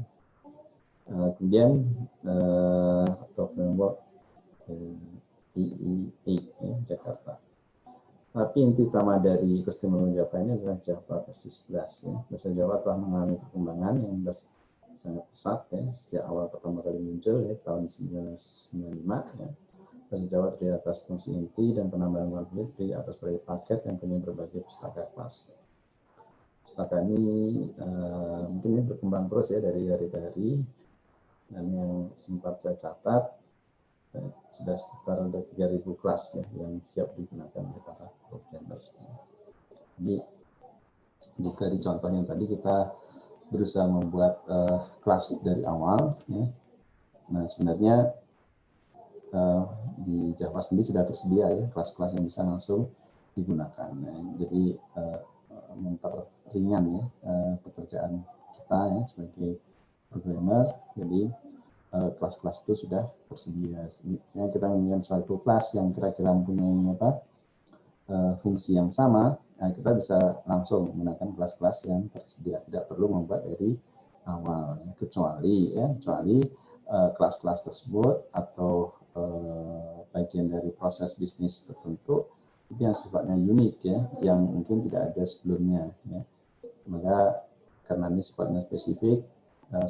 Kemudian atau framework EE8 ya, Jakarta. Tapi inti utama dari ekosistem Java ini adalah Java versi 11 ya. Bahasa Java telah mengalami perkembangan yang sangat pesat ya sejak awal pertama kali muncul ya tahun 1995 ya. Bahasa Java terdiri atas fungsi inti dan penambahan konflik di atas berbagai paket yang punya berbagai pustaka kelas. Pustaka ini mungkin ini berkembang terus ya dari hari ke hari, dan yang sempat saya catat sudah sekitar ada 3.000 kelas ya yang siap digunakan oleh para programmer. Jadi jika di contohnya tadi kita berusaha membuat kelas dari awal ya, nah sebenarnya di Java sendiri sudah tersedia ya kelas-kelas yang bisa langsung digunakan. Nah, jadi memperringan ya pekerjaan kita ya sebagai programmer. Jadi kelas-kelas itu sudah tersedia. Misalnya kita menginginkan suatu kelas yang kira-kira mempunyai fungsi yang sama, nah kita bisa langsung menggunakan kelas-kelas yang tersedia, tidak perlu membuat dari awal. Kecuali kelas-kelas tersebut atau bagian dari proses bisnis tertentu itu yang sifatnya unik ya, yang mungkin tidak ada sebelumnya. Ya. Maka karena ini sifatnya spesifik,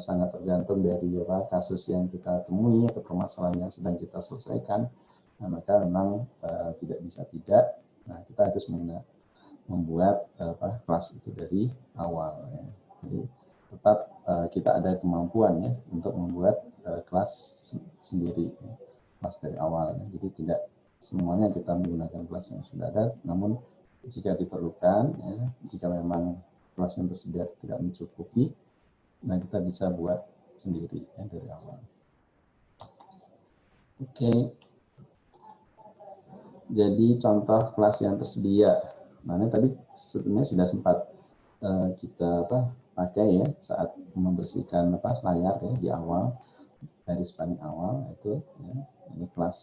sangat tergantung dari kasus yang kita temui atau permasalahan yang sedang kita selesaikan. Nah, maka memang tidak bisa tidak. Nah, kita harus membuat kelas itu dari awal. Ya. Jadi tetap kita ada kemampuan ya untuk membuat kelas sendiri, ya. Kelas dari awal. Ya. Jadi tidak semuanya kita menggunakan kelas yang sudah ada, namun jika diperlukan, ya, jika memang kelas yang tersedia tidak mencukupi, nah kita bisa buat sendiri ya, dari awal. Oke. Jadi contoh kelas yang tersedia. Nah, ini tadi sebenarnya sudah sempat kita pakai ya saat membersihkan layar ya di awal, dari paling awal itu ya, ini kelas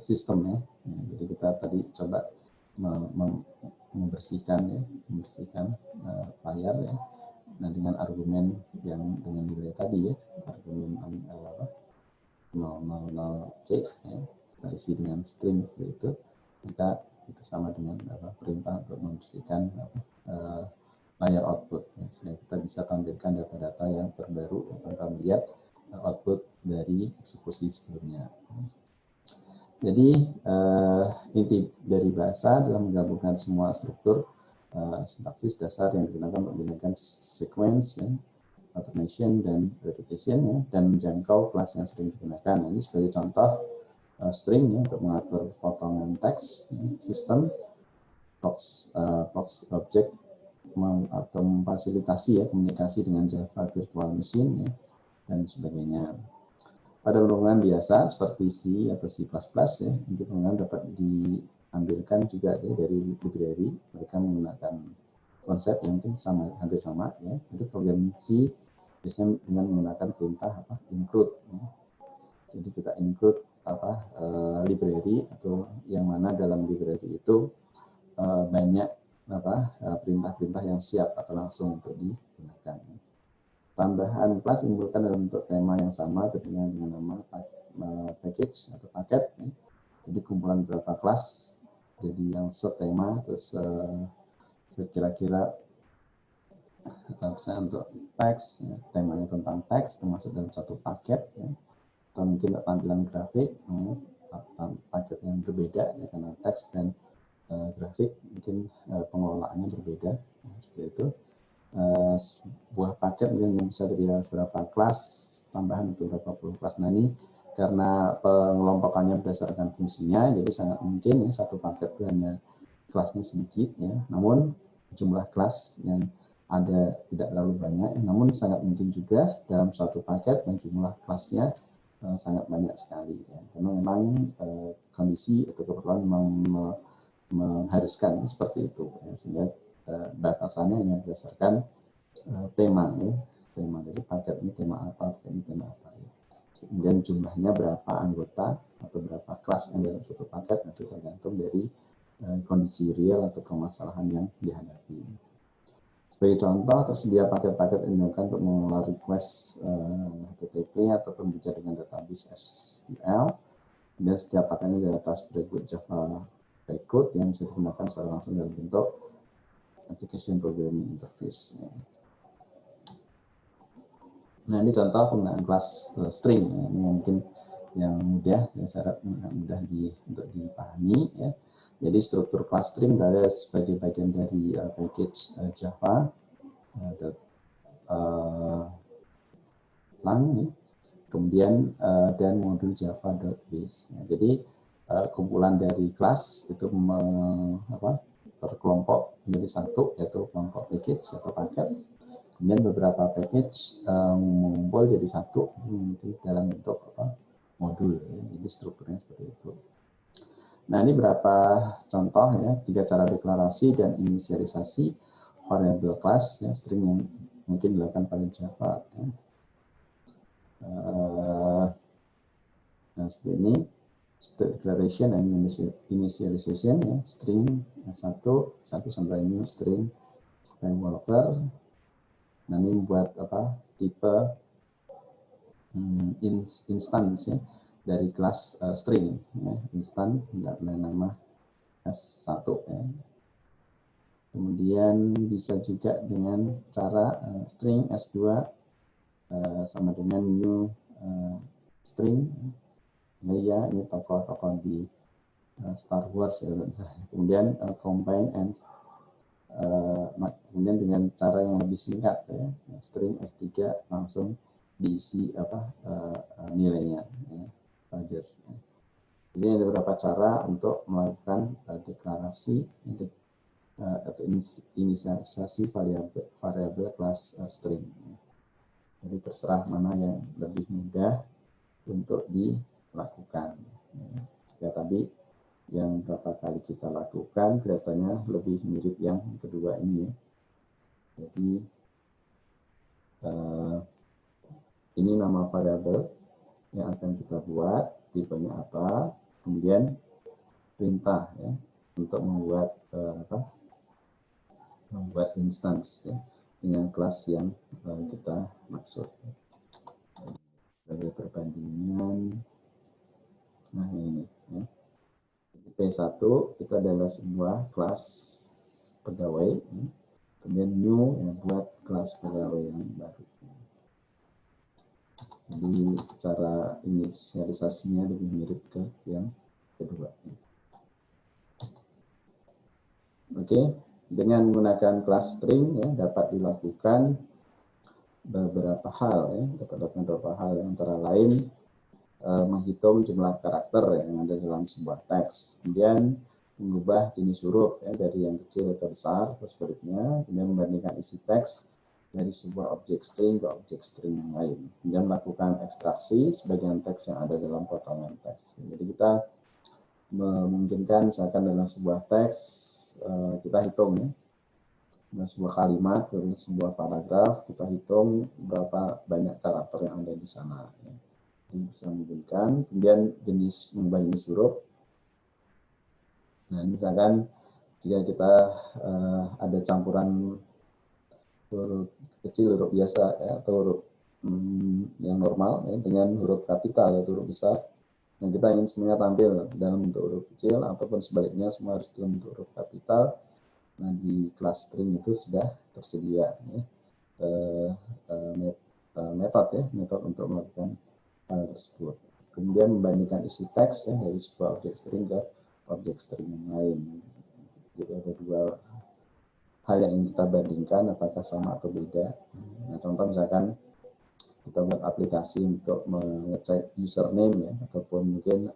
sistem ya. Jadi kita tadi coba membersihkan layar ya. Nah, dengan argumen yang dengan nilai tadi ya, argumen 00C ya, kita isi dengan string itu, kita itu sama dengan perintah untuk membersihkan layar output ya, sehingga kita bisa tampilkan data-data yang terbaru tanpa melihat output dari eksekusi sebelumnya. Jadi inti dari bahasa adalah menggabungkan semua struktur sintaksis dasar yang digunakan untuk menggunakan sequence, ya, automation dan repetition ya, dan menjangkau kelas yang sering digunakan. Nah, ini sebagai contoh string ya, untuk mengatur potongan teks, ya, sistem, box object atau memfasilitasi ya komunikasi dengan Java Virtual Machine ya, dan sebagainya. Pada perkembangan biasa seperti C atau C++ ya, untuk perkembangan dapat diambilkan juga ya, dari library. Mereka menggunakan konsep yang mungkin hampir sama ya. Itu program C biasanya dengan menggunakan perintah include. Ya. Jadi kita include library atau yang mana dalam library itu banyak perintah-perintah yang siap atau langsung untuk digunakan. Tambahan kelas dikumpulkan dalam bentuk tema yang sama tentunya dengan nama package atau paket. Ya. Jadi kumpulan beberapa kelas jadi yang setema, terus kira-kira misalnya untuk teks, ya, temanya tentang teks termasuk dalam satu paket, ya. Atau mungkin tampilan grafik, ya, paket yang berbeda ya, karena teks dan grafik mungkin pengelolaannya berbeda, ya, seperti itu. Sebuah paket yang bisa terdiri dari beberapa kelas tambahan untuk beberapa puluh kelas. Nah, ini karena pengelompokannya berdasarkan fungsinya, jadi sangat mungkin ya satu paket itu hanya kelasnya sedikit ya. Namun jumlah kelas yang ada tidak terlalu banyak, namun sangat mungkin juga dalam satu paket dan jumlah kelasnya sangat banyak sekali, ya. Karena memang kondisi atau keperluan memang mengharuskan seperti itu, ya. Sehingga batasannya hanya berdasarkan tema, ya. Tema dari paket ini tema apa, ini tema apa, ya. Kemudian jumlahnya berapa anggota atau berapa kelas yang dalam satu paket itu tergantung dari kondisi real atau permasalahan yang dihadapi. Sebagai contoh, tersedia paket-paket yang digunakan untuk mengelola request HTTP ataupun bicara dengan database SQL. Dan setiap paket ini data sebagai Java bytecode yang bisa digunakan secara langsung dalam bentuk application programming interface. Nah, ini contoh penggunaan kelas string. Ya. Ini mungkin yang mudah, ya, saya mudah untuk dipahami. Ya. Jadi struktur kelas string berada sebagai bagian dari package Java lang, ya. Kemudian dan modul Java.base. Ya. Jadi kumpulan dari kelas itu berkelompok menjadi satu, yaitu kelompok package atau paket. Kemudian beberapa package mengumpul jadi satu dalam bentuk modul. Ya. Jadi strukturnya seperti itu. Nah, ini beberapa contoh, ya, 3 cara deklarasi dan inisialisasi variabel kelas, ya, string yang mungkin dilakukan pada Java. Ya. Nah, seperti ini, declaration and initialization, ya, string 1 sampai new string walker. Nah, ini membuat tipe instance, ya, dari kelas string, ya, instan tidak nama S1, ya. Kemudian bisa juga dengan cara string S2 sama dengan new string. Ya, ini tokoh-tokoh di Star Wars, ya. Kemudian combine and kemudian dengan cara yang lebih singkat, ya, string S3 langsung diisi nilainya, ya. Jadi ada beberapa cara untuk melakukan deklarasi atau inisialisasi variabel kelas string. Jadi terserah mana yang lebih mudah untuk dilakukan. Ya, tadi yang berapa kali kita lakukan kelihatannya lebih mirip yang kedua ini, ya. Jadi ini nama variabel yang akan kita buat, tipenya apa, kemudian perintah, ya, untuk membuat membuat instance, ya, dengan kelas yang kita maksud. Sebagai perbandingan, nah ini, ya. P1 itu adalah sebuah kelas pegawai, ya. Kemudian new yang buat kelas pegawai yang baru. Jadi cara inisialisasinya lebih mirip ke yang kedua. Oke, dengan menggunakan kelas string, ya, dapat dilakukan beberapa hal, ya, antara lain menghitung jumlah karakter yang ada dalam sebuah teks, kemudian mengubah jenis huruf, ya, dari yang kecil ke besar atau sebaliknya, kemudian membandingkan isi teks dari sebuah objek string ke objek string yang lain, kemudian melakukan ekstraksi sebagian teks yang ada dalam potongan teks. Jadi kita memungkinkan misalkan dalam sebuah teks kita hitung, ya, dalam sebuah kalimat, dalam sebuah paragraf, kita hitung berapa banyak karakter yang ada di sana, ya. Ini bisa memungkinkan. Kemudian mengubah jenis huruf. Nah, misalkan jika kita ada campuran huruf kecil, huruf biasa, ya, atau huruf yang normal, ya, dengan huruf kapital atau huruf besar, dan kita ingin semuanya tampil dalam bentuk huruf kecil ataupun sebaliknya semua harus dalam bentuk huruf kapital. Nah, di kelas string itu sudah tersedia, ya, metode untuk melakukan hal tersebut. Kemudian membandingkan isi teks, ya, dari sebuah objek string ke objek string yang lain. Jadi ada dua hal yang ingin kita bandingkan, apakah sama atau beda. Nah, contoh misalkan kita buat aplikasi untuk mengecek username, ya, ataupun mungkin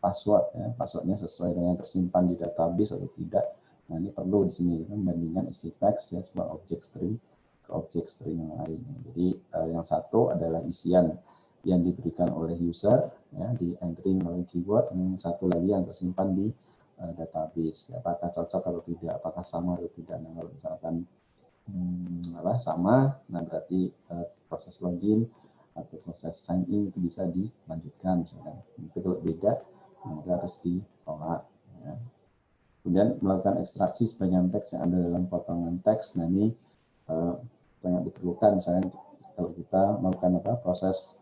password, ya, passwordnya sesuai dengan tersimpan di database atau tidak. Nah, ini perlu di sini membandingkan isi teks ya sebuah objek string ke objek string yang lain. Jadi yang satu adalah isian yang diberikan oleh user ya, di entry melalui keyword, yang satu lagi yang tersimpan di database. Apakah cocok atau tidak, apakah sama atau tidak. Nah, kalau misalkan sama, nah berarti proses login atau proses sign in itu bisa dilanjutkan misalkan. Itu kalau beda, maka harus ditolak. Ya. Kemudian melakukan ekstraksi sebagian teks yang ada dalam potongan teks. Nah ini sangat diperlukan misalnya kalau kita melakukan proses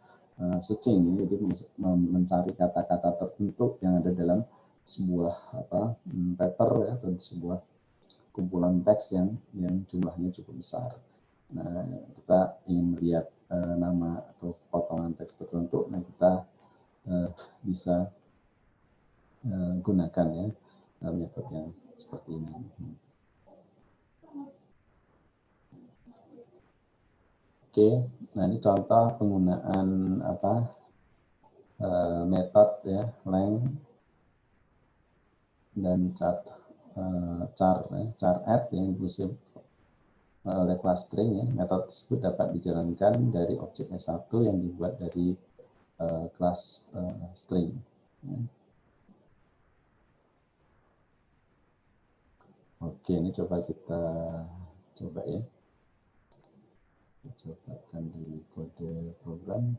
searching, jadi mencari kata-kata tertentu yang ada dalam sebuah paper ya, atau sebuah kumpulan teks yang jumlahnya cukup besar. Nah, kita ingin melihat nama atau potongan teks tertentu, nah kita bisa gunakan ya metode yang seperti ini. Oke, nah ini contoh penggunaan metode ya, length dan char add yang inklusif oleh kelas string ya. Metode tersebut dapat dijalankan dari objek S1 yang dibuat dari kelas string. Ya. Oke, ini coba kita coba ya. Kita cobakan di kode program.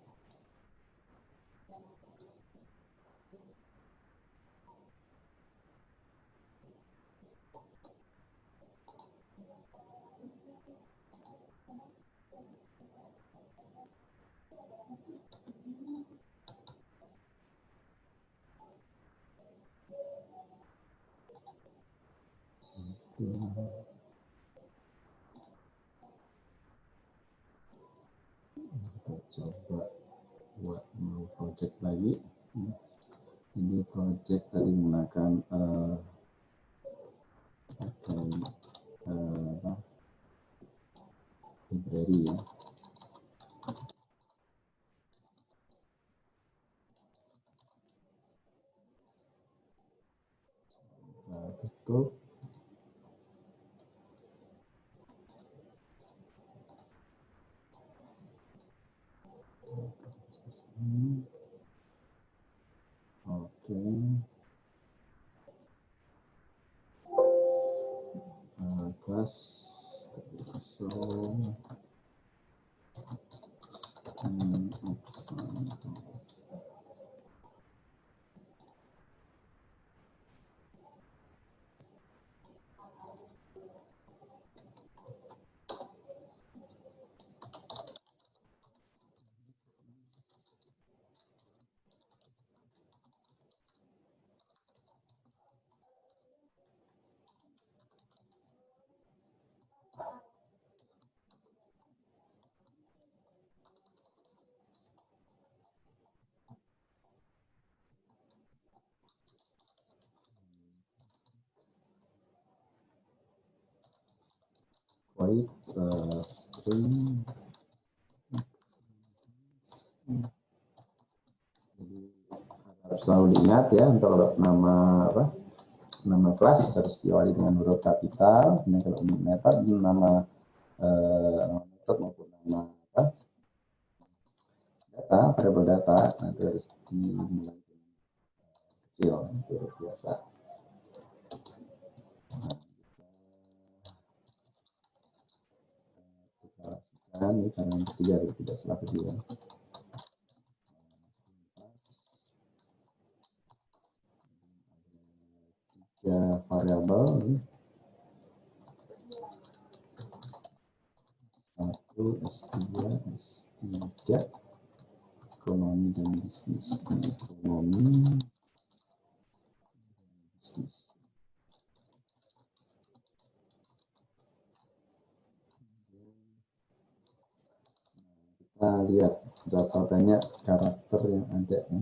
Kita coba buat new project lagi. Ini project tadi menggunakan library ya. Tutup. Oke. Kelas so void string. Jadi harus selalu diingat ya untuk nama kelas harus diawali dengan huruf kapital. Kemudian kalau metode nama metode maupun nama data, variabel data, nanti harus dimulai kecil, huruf biasa. Nah, ini cara yang ketiga, tidak salah kedua. Tiga variabel ini. Satu, S2, S3, ekonomi dan bisnis. Ekonomi, bisnis. Kita lihat berapa banyak karakter yang ada ya.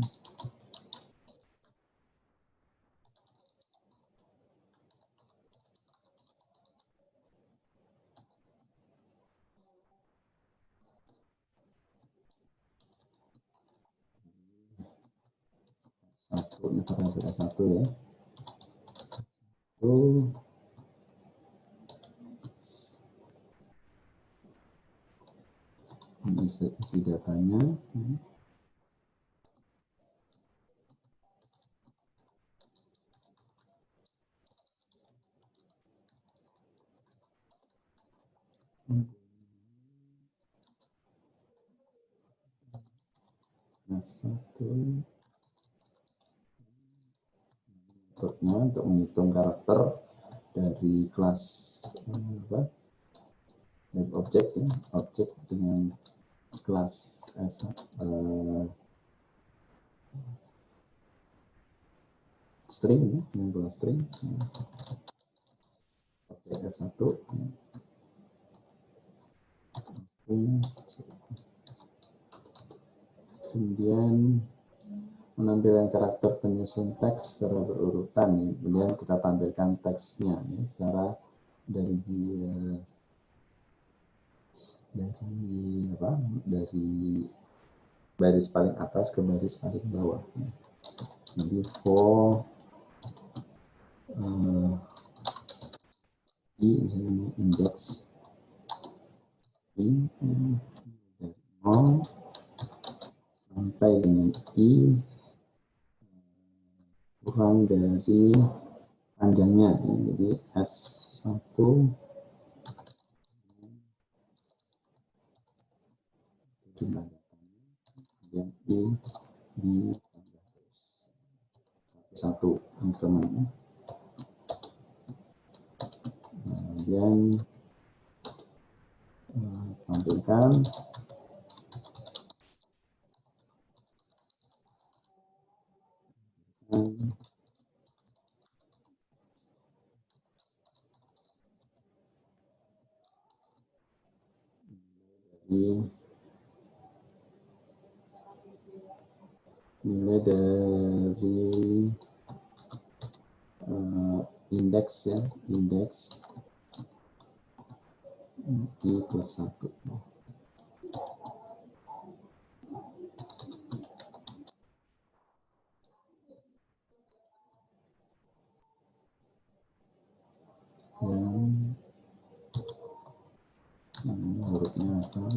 Satu, ini variabel satu ya. Satu, isi datanya. Nah, satu metodenya untuk menghitung karakter dari kelas dari objek ya, objek dengan kelas string ya, dengan kelas string objek S1 kemudian menampilkan karakter penyusun teks secara berurutan ya. Kemudian kita tampilkan teksnya ya, secara dari baris paling atas ke baris paling bawah. Jadi for indeks i dari 0 sampai dengan i kurang dari panjangnya ya. Jadi S1 kemudian i di satu increment. Kemudian tampilkan nilai dari indeks ya, indeks i plus 1. Hurufnya apa?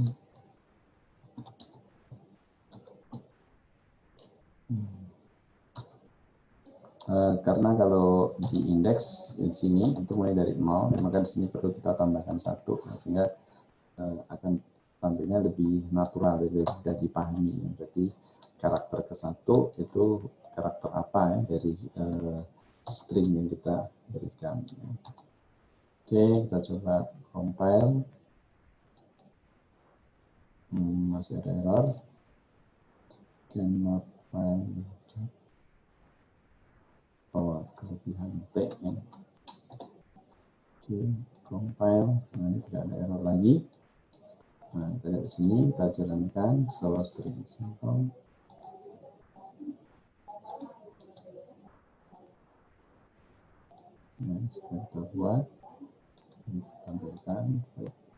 Karena kalau di indeks di sini itu mulai dari 0, maka di sini perlu kita tambahkan 1 sehingga akan tampilnya lebih natural, lebih mudah dipahami. Berarti karakter ke-1 itu karakter apa ya dari string yang kita berikan. Oke, kita coba compile. Masih ada error. Cannot find. Oh, kelebihan T ya. Oke, compile. Nah, ini tidak ada error lagi. Nah, kita lihat di sini kita jalankan slow string sample. Nah, setelah kita buat, tampilkan.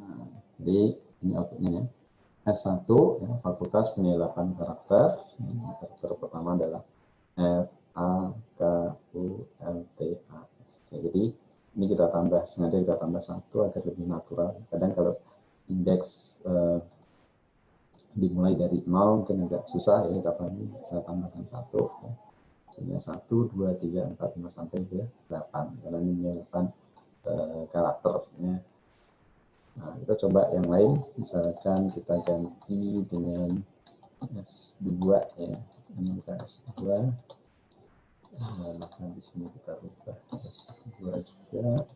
Nah, jadi ini outputnya ya. S1 ya, fakultas punya 8 karakter. Karakter pertama adalah F, A, K, U, L, T, A, S. Jadi ini kita tambah, sengaja kita tambah 1 agar lebih natural. Kadang kalau indeks dimulai dari 0 mungkin agak susah ya, kita tambahkan 1 ya. Sehingga 1, 2, 3, 4, 5 sampai ke 8 karena ini 8 karakternya. Nah, kita coba yang lain, misalkan kita ganti dengan S2 ya, ini kita S2, maka di sini kita ubah S2 juga,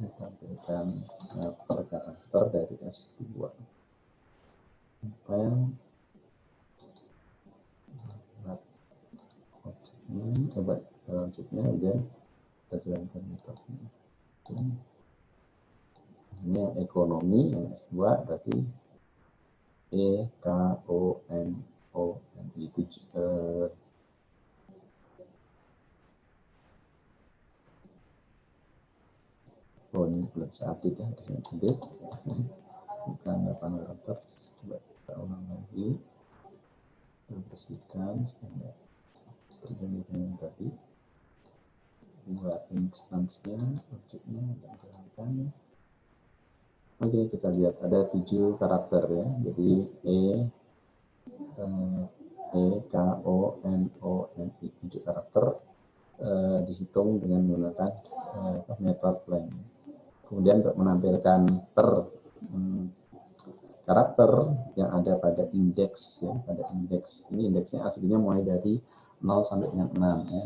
kita tampilkan per karakter dari S2. File, ini coba selanjutnya aja kita jalankan metodenya. Ini yang ekonomi, yang S2 berarti E, K, O, N, O, N itu oh ini belum seupdate ya, harusnya update bukan 8 karakter. Coba kita ulang lagi, kita bersihkan supaya terjadi dengan tadi. Buat instansinya, objeknya, dan jalankan. Oke, kita lihat ada 7 karakter ya. Jadi K, O, N, O, N, I, 7 karakter dihitung dengan menggunakan metode length. Kemudian untuk menampilkan per karakter yang ada pada indeks ya, pada indeks. Ini indeksnya aslinya mulai dari 0 sampai dengan 6 ya.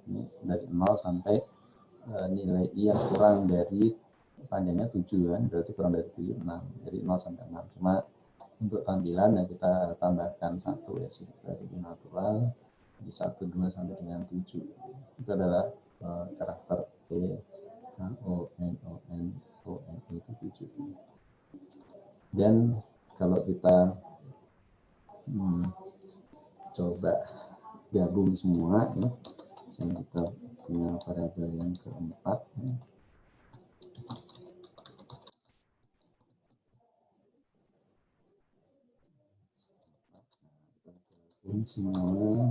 Ini dari 0 sampai nilai I yang kurang dari panjangnya 7 kan, berarti kurang dari 7, 6. Jadi 0 sampai 6. Cuma untuk tampilan ya kita tambahkan 1 ya, sudah natural. Jadi 1, 2 sampai dengan 7. Itu adalah karakter P, K, O, N, O, N, O, N, itu 7. Dan kalau kita coba gabung semua ya, misalnya kita punya variabel yang keempat ya. Gabung semua ya.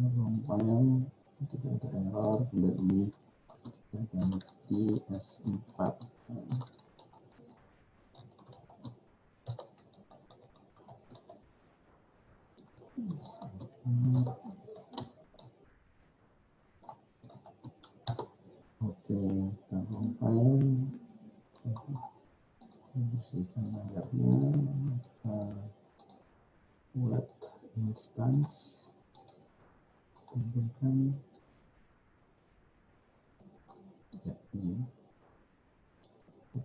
Rompang tidak ada error, kemudian ini ganti S4. Oke, kita rompang, bersihkan layarnya, buat instance, kumpulkan ya ini.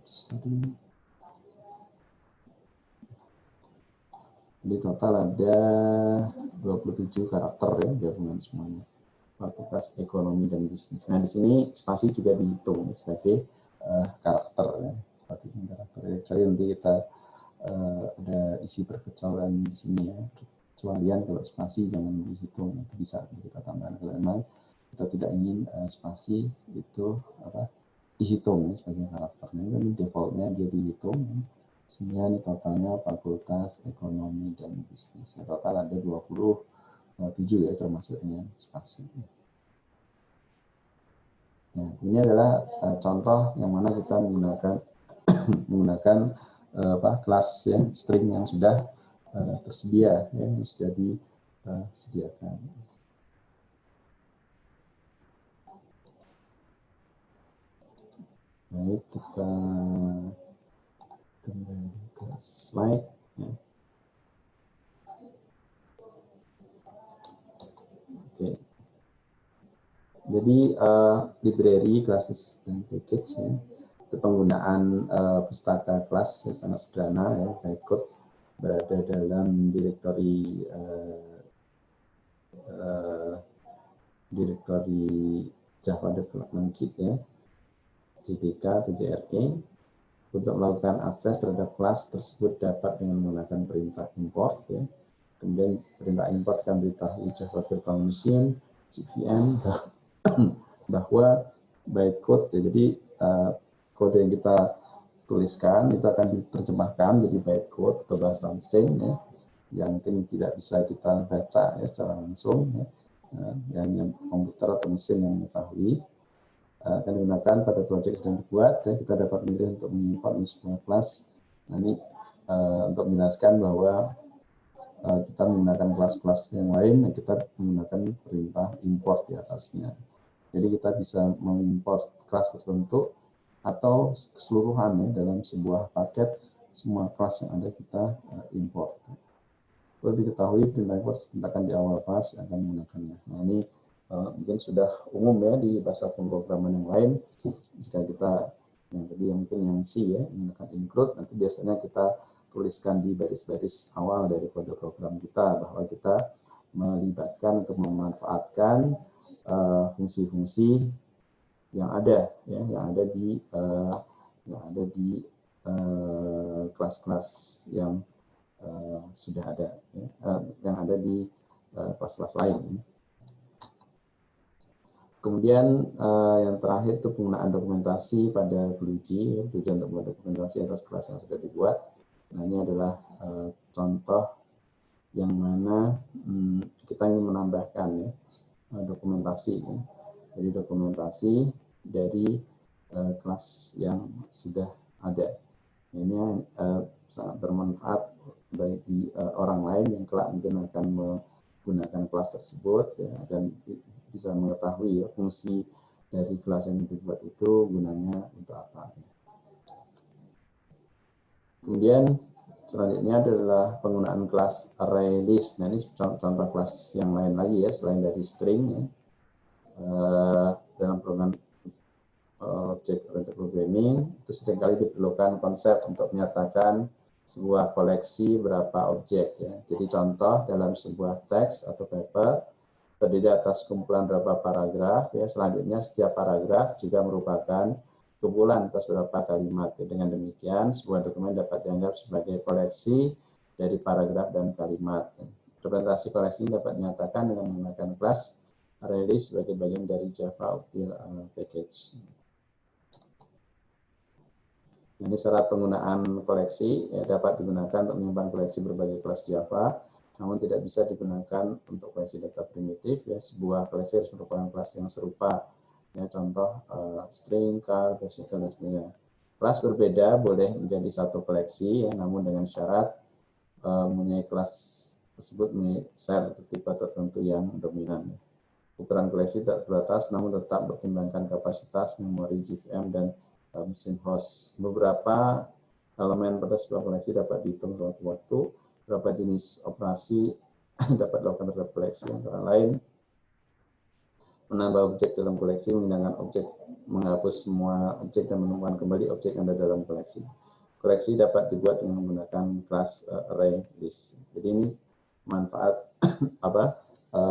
Sorry. Jadi total ada 27 karakter ya gabungan semuanya. Fakultas Ekonomi dan Bisnis. Nah di sini spasi juga dihitung sebagai karakter ya. Karakter ya. Kecuali nanti kita ada isi perkecualian di sini ya. Kecualian kalau spasi jangan dihitung, itu bisa kita tambahkan kalau memang kita tidak ingin spasi itu dihitung ya, sebagai karakternya. Ini defaultnya dia dihitung. Sehingga ini totalnya Fakultas Ekonomi dan Bisnis. Total ada 27 ya, termasuk dengan spasi. Nah, ini adalah contoh yang mana kita menggunakan kelas ya, string yang sudah tersedia ya, yang sudah disediakan. Baik, kita kembali ke slide ya. Oke. Jadi library, classes, dan package ya. Itu penggunaan pustaka kelas ya, sangat sederhana ya, Bytecode berada dalam direktori Java Development Kit ya, JDK atau JRE. Untuk melakukan akses terhadap kelas tersebut dapat dengan menggunakan perintah import ya. Kemudian perintah import akan beritahu Java Virtual Machine, JVM, bahwa bytecode ya, jadi kode yang kita tuliskan itu akan diterjemahkan jadi bytecode ke bahasa asing ya, yang mungkin tidak bisa kita baca ya secara langsung ya, yang komputer atau mesin yang mengetahui. Akan digunakan pada proyek yang dibuat ya, kita dapat memilih untuk mengimport sebuah kelas. Nah, ini untuk menjelaskan bahwa kita menggunakan kelas-kelas yang lain, kita menggunakan perintah import di atasnya. Jadi kita bisa mengimport kelas tertentu atau keseluruhan ya, dalam sebuah paket, semua kelas yang ada kita import. Perlu diketahui perintah import digunakan di awal kelas akan menggunakannya. Nah ini mungkin sudah umum ya di bahasa pemrograman yang lain. Jika kita yang tadi mungkin yang C ya, menggunakan include, nanti biasanya kita tuliskan di baris-baris awal dari kode program kita bahwa kita melibatkan untuk memanfaatkan fungsi-fungsi yang ada ya, yang ada di kelas-kelas yang sudah ada ya, yang ada di kelas-kelas lain. Kemudian yang terakhir itu penggunaan dokumentasi pada Blueji, tujuan untuk membuat dokumentasi atas kelas yang sudah dibuat. Nah, ini adalah contoh yang mana kita ingin menambahkan ya, dokumentasi. Ya. Jadi dokumentasi dari kelas yang sudah ada. Ini sangat bermanfaat bagi orang lain yang kelak mungkin akan menggunakan kelas tersebut ya, dan bisa mengetahui ya, fungsi dari kelas yang dibuat itu gunanya untuk apa. Kemudian selanjutnya adalah penggunaan kelas ArrayList. Nah, ini contoh kelas yang lain lagi ya selain dari string ya. Dalam program object oriented programming itu seringkali diperlukan konsep untuk menyatakan sebuah koleksi berapa objek ya. Jadi contoh dalam sebuah teks atau paper terdiri atas kumpulan berapa paragraf ya. Selanjutnya setiap paragraf juga merupakan kumpulan atas beberapa kalimat. Ya. Dengan demikian sebuah dokumen dapat dianggap sebagai koleksi dari paragraf dan kalimat. Ya. Implementasi koleksi dapat dinyatakan dengan menggunakan kelas ArrayList sebagai bagian dari Java Util package. Ini syarat penggunaan koleksi ya, dapat digunakan untuk menyimpan koleksi berbagai kelas Java, namun tidak bisa digunakan untuk koleksi data primitif. Ya, sebuah koleksi harus merupakan kelas yang serupa. Ya, contoh string, char, bicycle, dan sebagainya. Kelas berbeda boleh menjadi satu koleksi, ya, namun dengan syarat mempunyai kelas tersebut mempunyai cell atau tipe tertentu yang dominan. Ukuran koleksi tidak terbatas, namun tetap mempertimbangkan kapasitas, memori, GVM, dan mesin host. Beberapa elemen pada sebuah koleksi dapat dihitung suatu waktu. Beberapa jenis operasi dapat dilakukan terhadap koleksi, antara lain menambah objek dalam koleksi, menghilangkan objek, menghapus semua objek, dan menemukan kembali objek yang ada dalam koleksi. Koleksi dapat dibuat dengan menggunakan kelas ArrayList. Jadi ini manfaat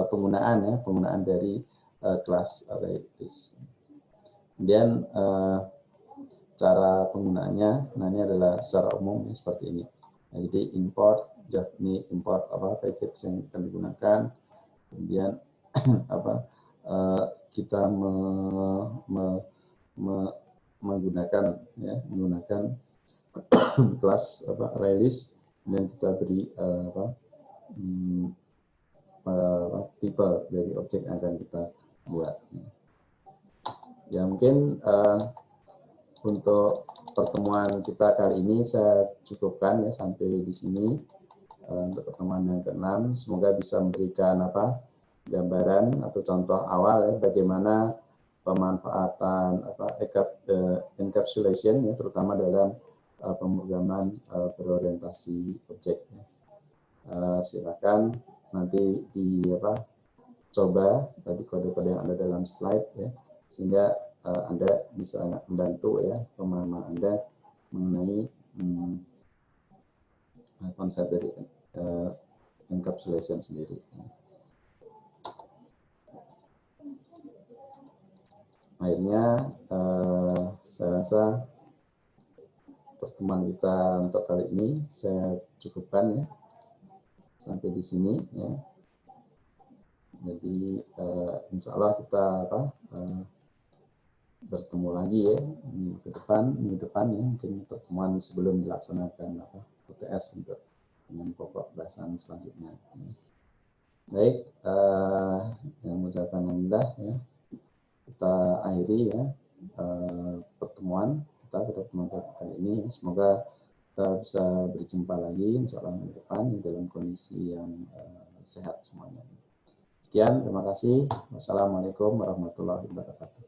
penggunaan dari kelas ArrayList. Kemudian cara penggunaannya, nah ini adalah secara umum ya, seperti ini. Nah, jadi import, ini import package yang akan digunakan, kemudian kita menggunakan kelas ArrayList, dan kita beri tipe dari objek yang akan kita buat. Ya mungkin untuk pertemuan kita kali ini saya cukupkan ya sampai di sini untuk pertemuan yang ke-6. Semoga bisa memberikan gambaran atau contoh awal ya bagaimana pemanfaatan encapsulation ya terutama dalam pemrograman berorientasi objek. Silakan nanti coba tadi kode-kode yang ada dalam slide ya sehingga Anda bisa membantu ya pemahaman Anda mengenai konsep dari encapsulation sendiri. Akhirnya saya rasa pertemuan kita untuk kali ini saya cukupkan ya sampai di sini ya. Jadi insya Allah kita bertemu lagi ya minggu depan ya mungkin pertemuan sebelum dilaksanakan UTS untuk dengan pokok bahasan selanjutnya. Baik, yang mengucapkan alhamdulillah ya kita akhiri ya pertemuan kita pada pertemuan kali ini. Semoga kita bisa berjumpa lagi insya Allah minggu depan dalam kondisi yang sehat semuanya. Sekian, terima kasih. Wassalamualaikum warahmatullahi wabarakatuh.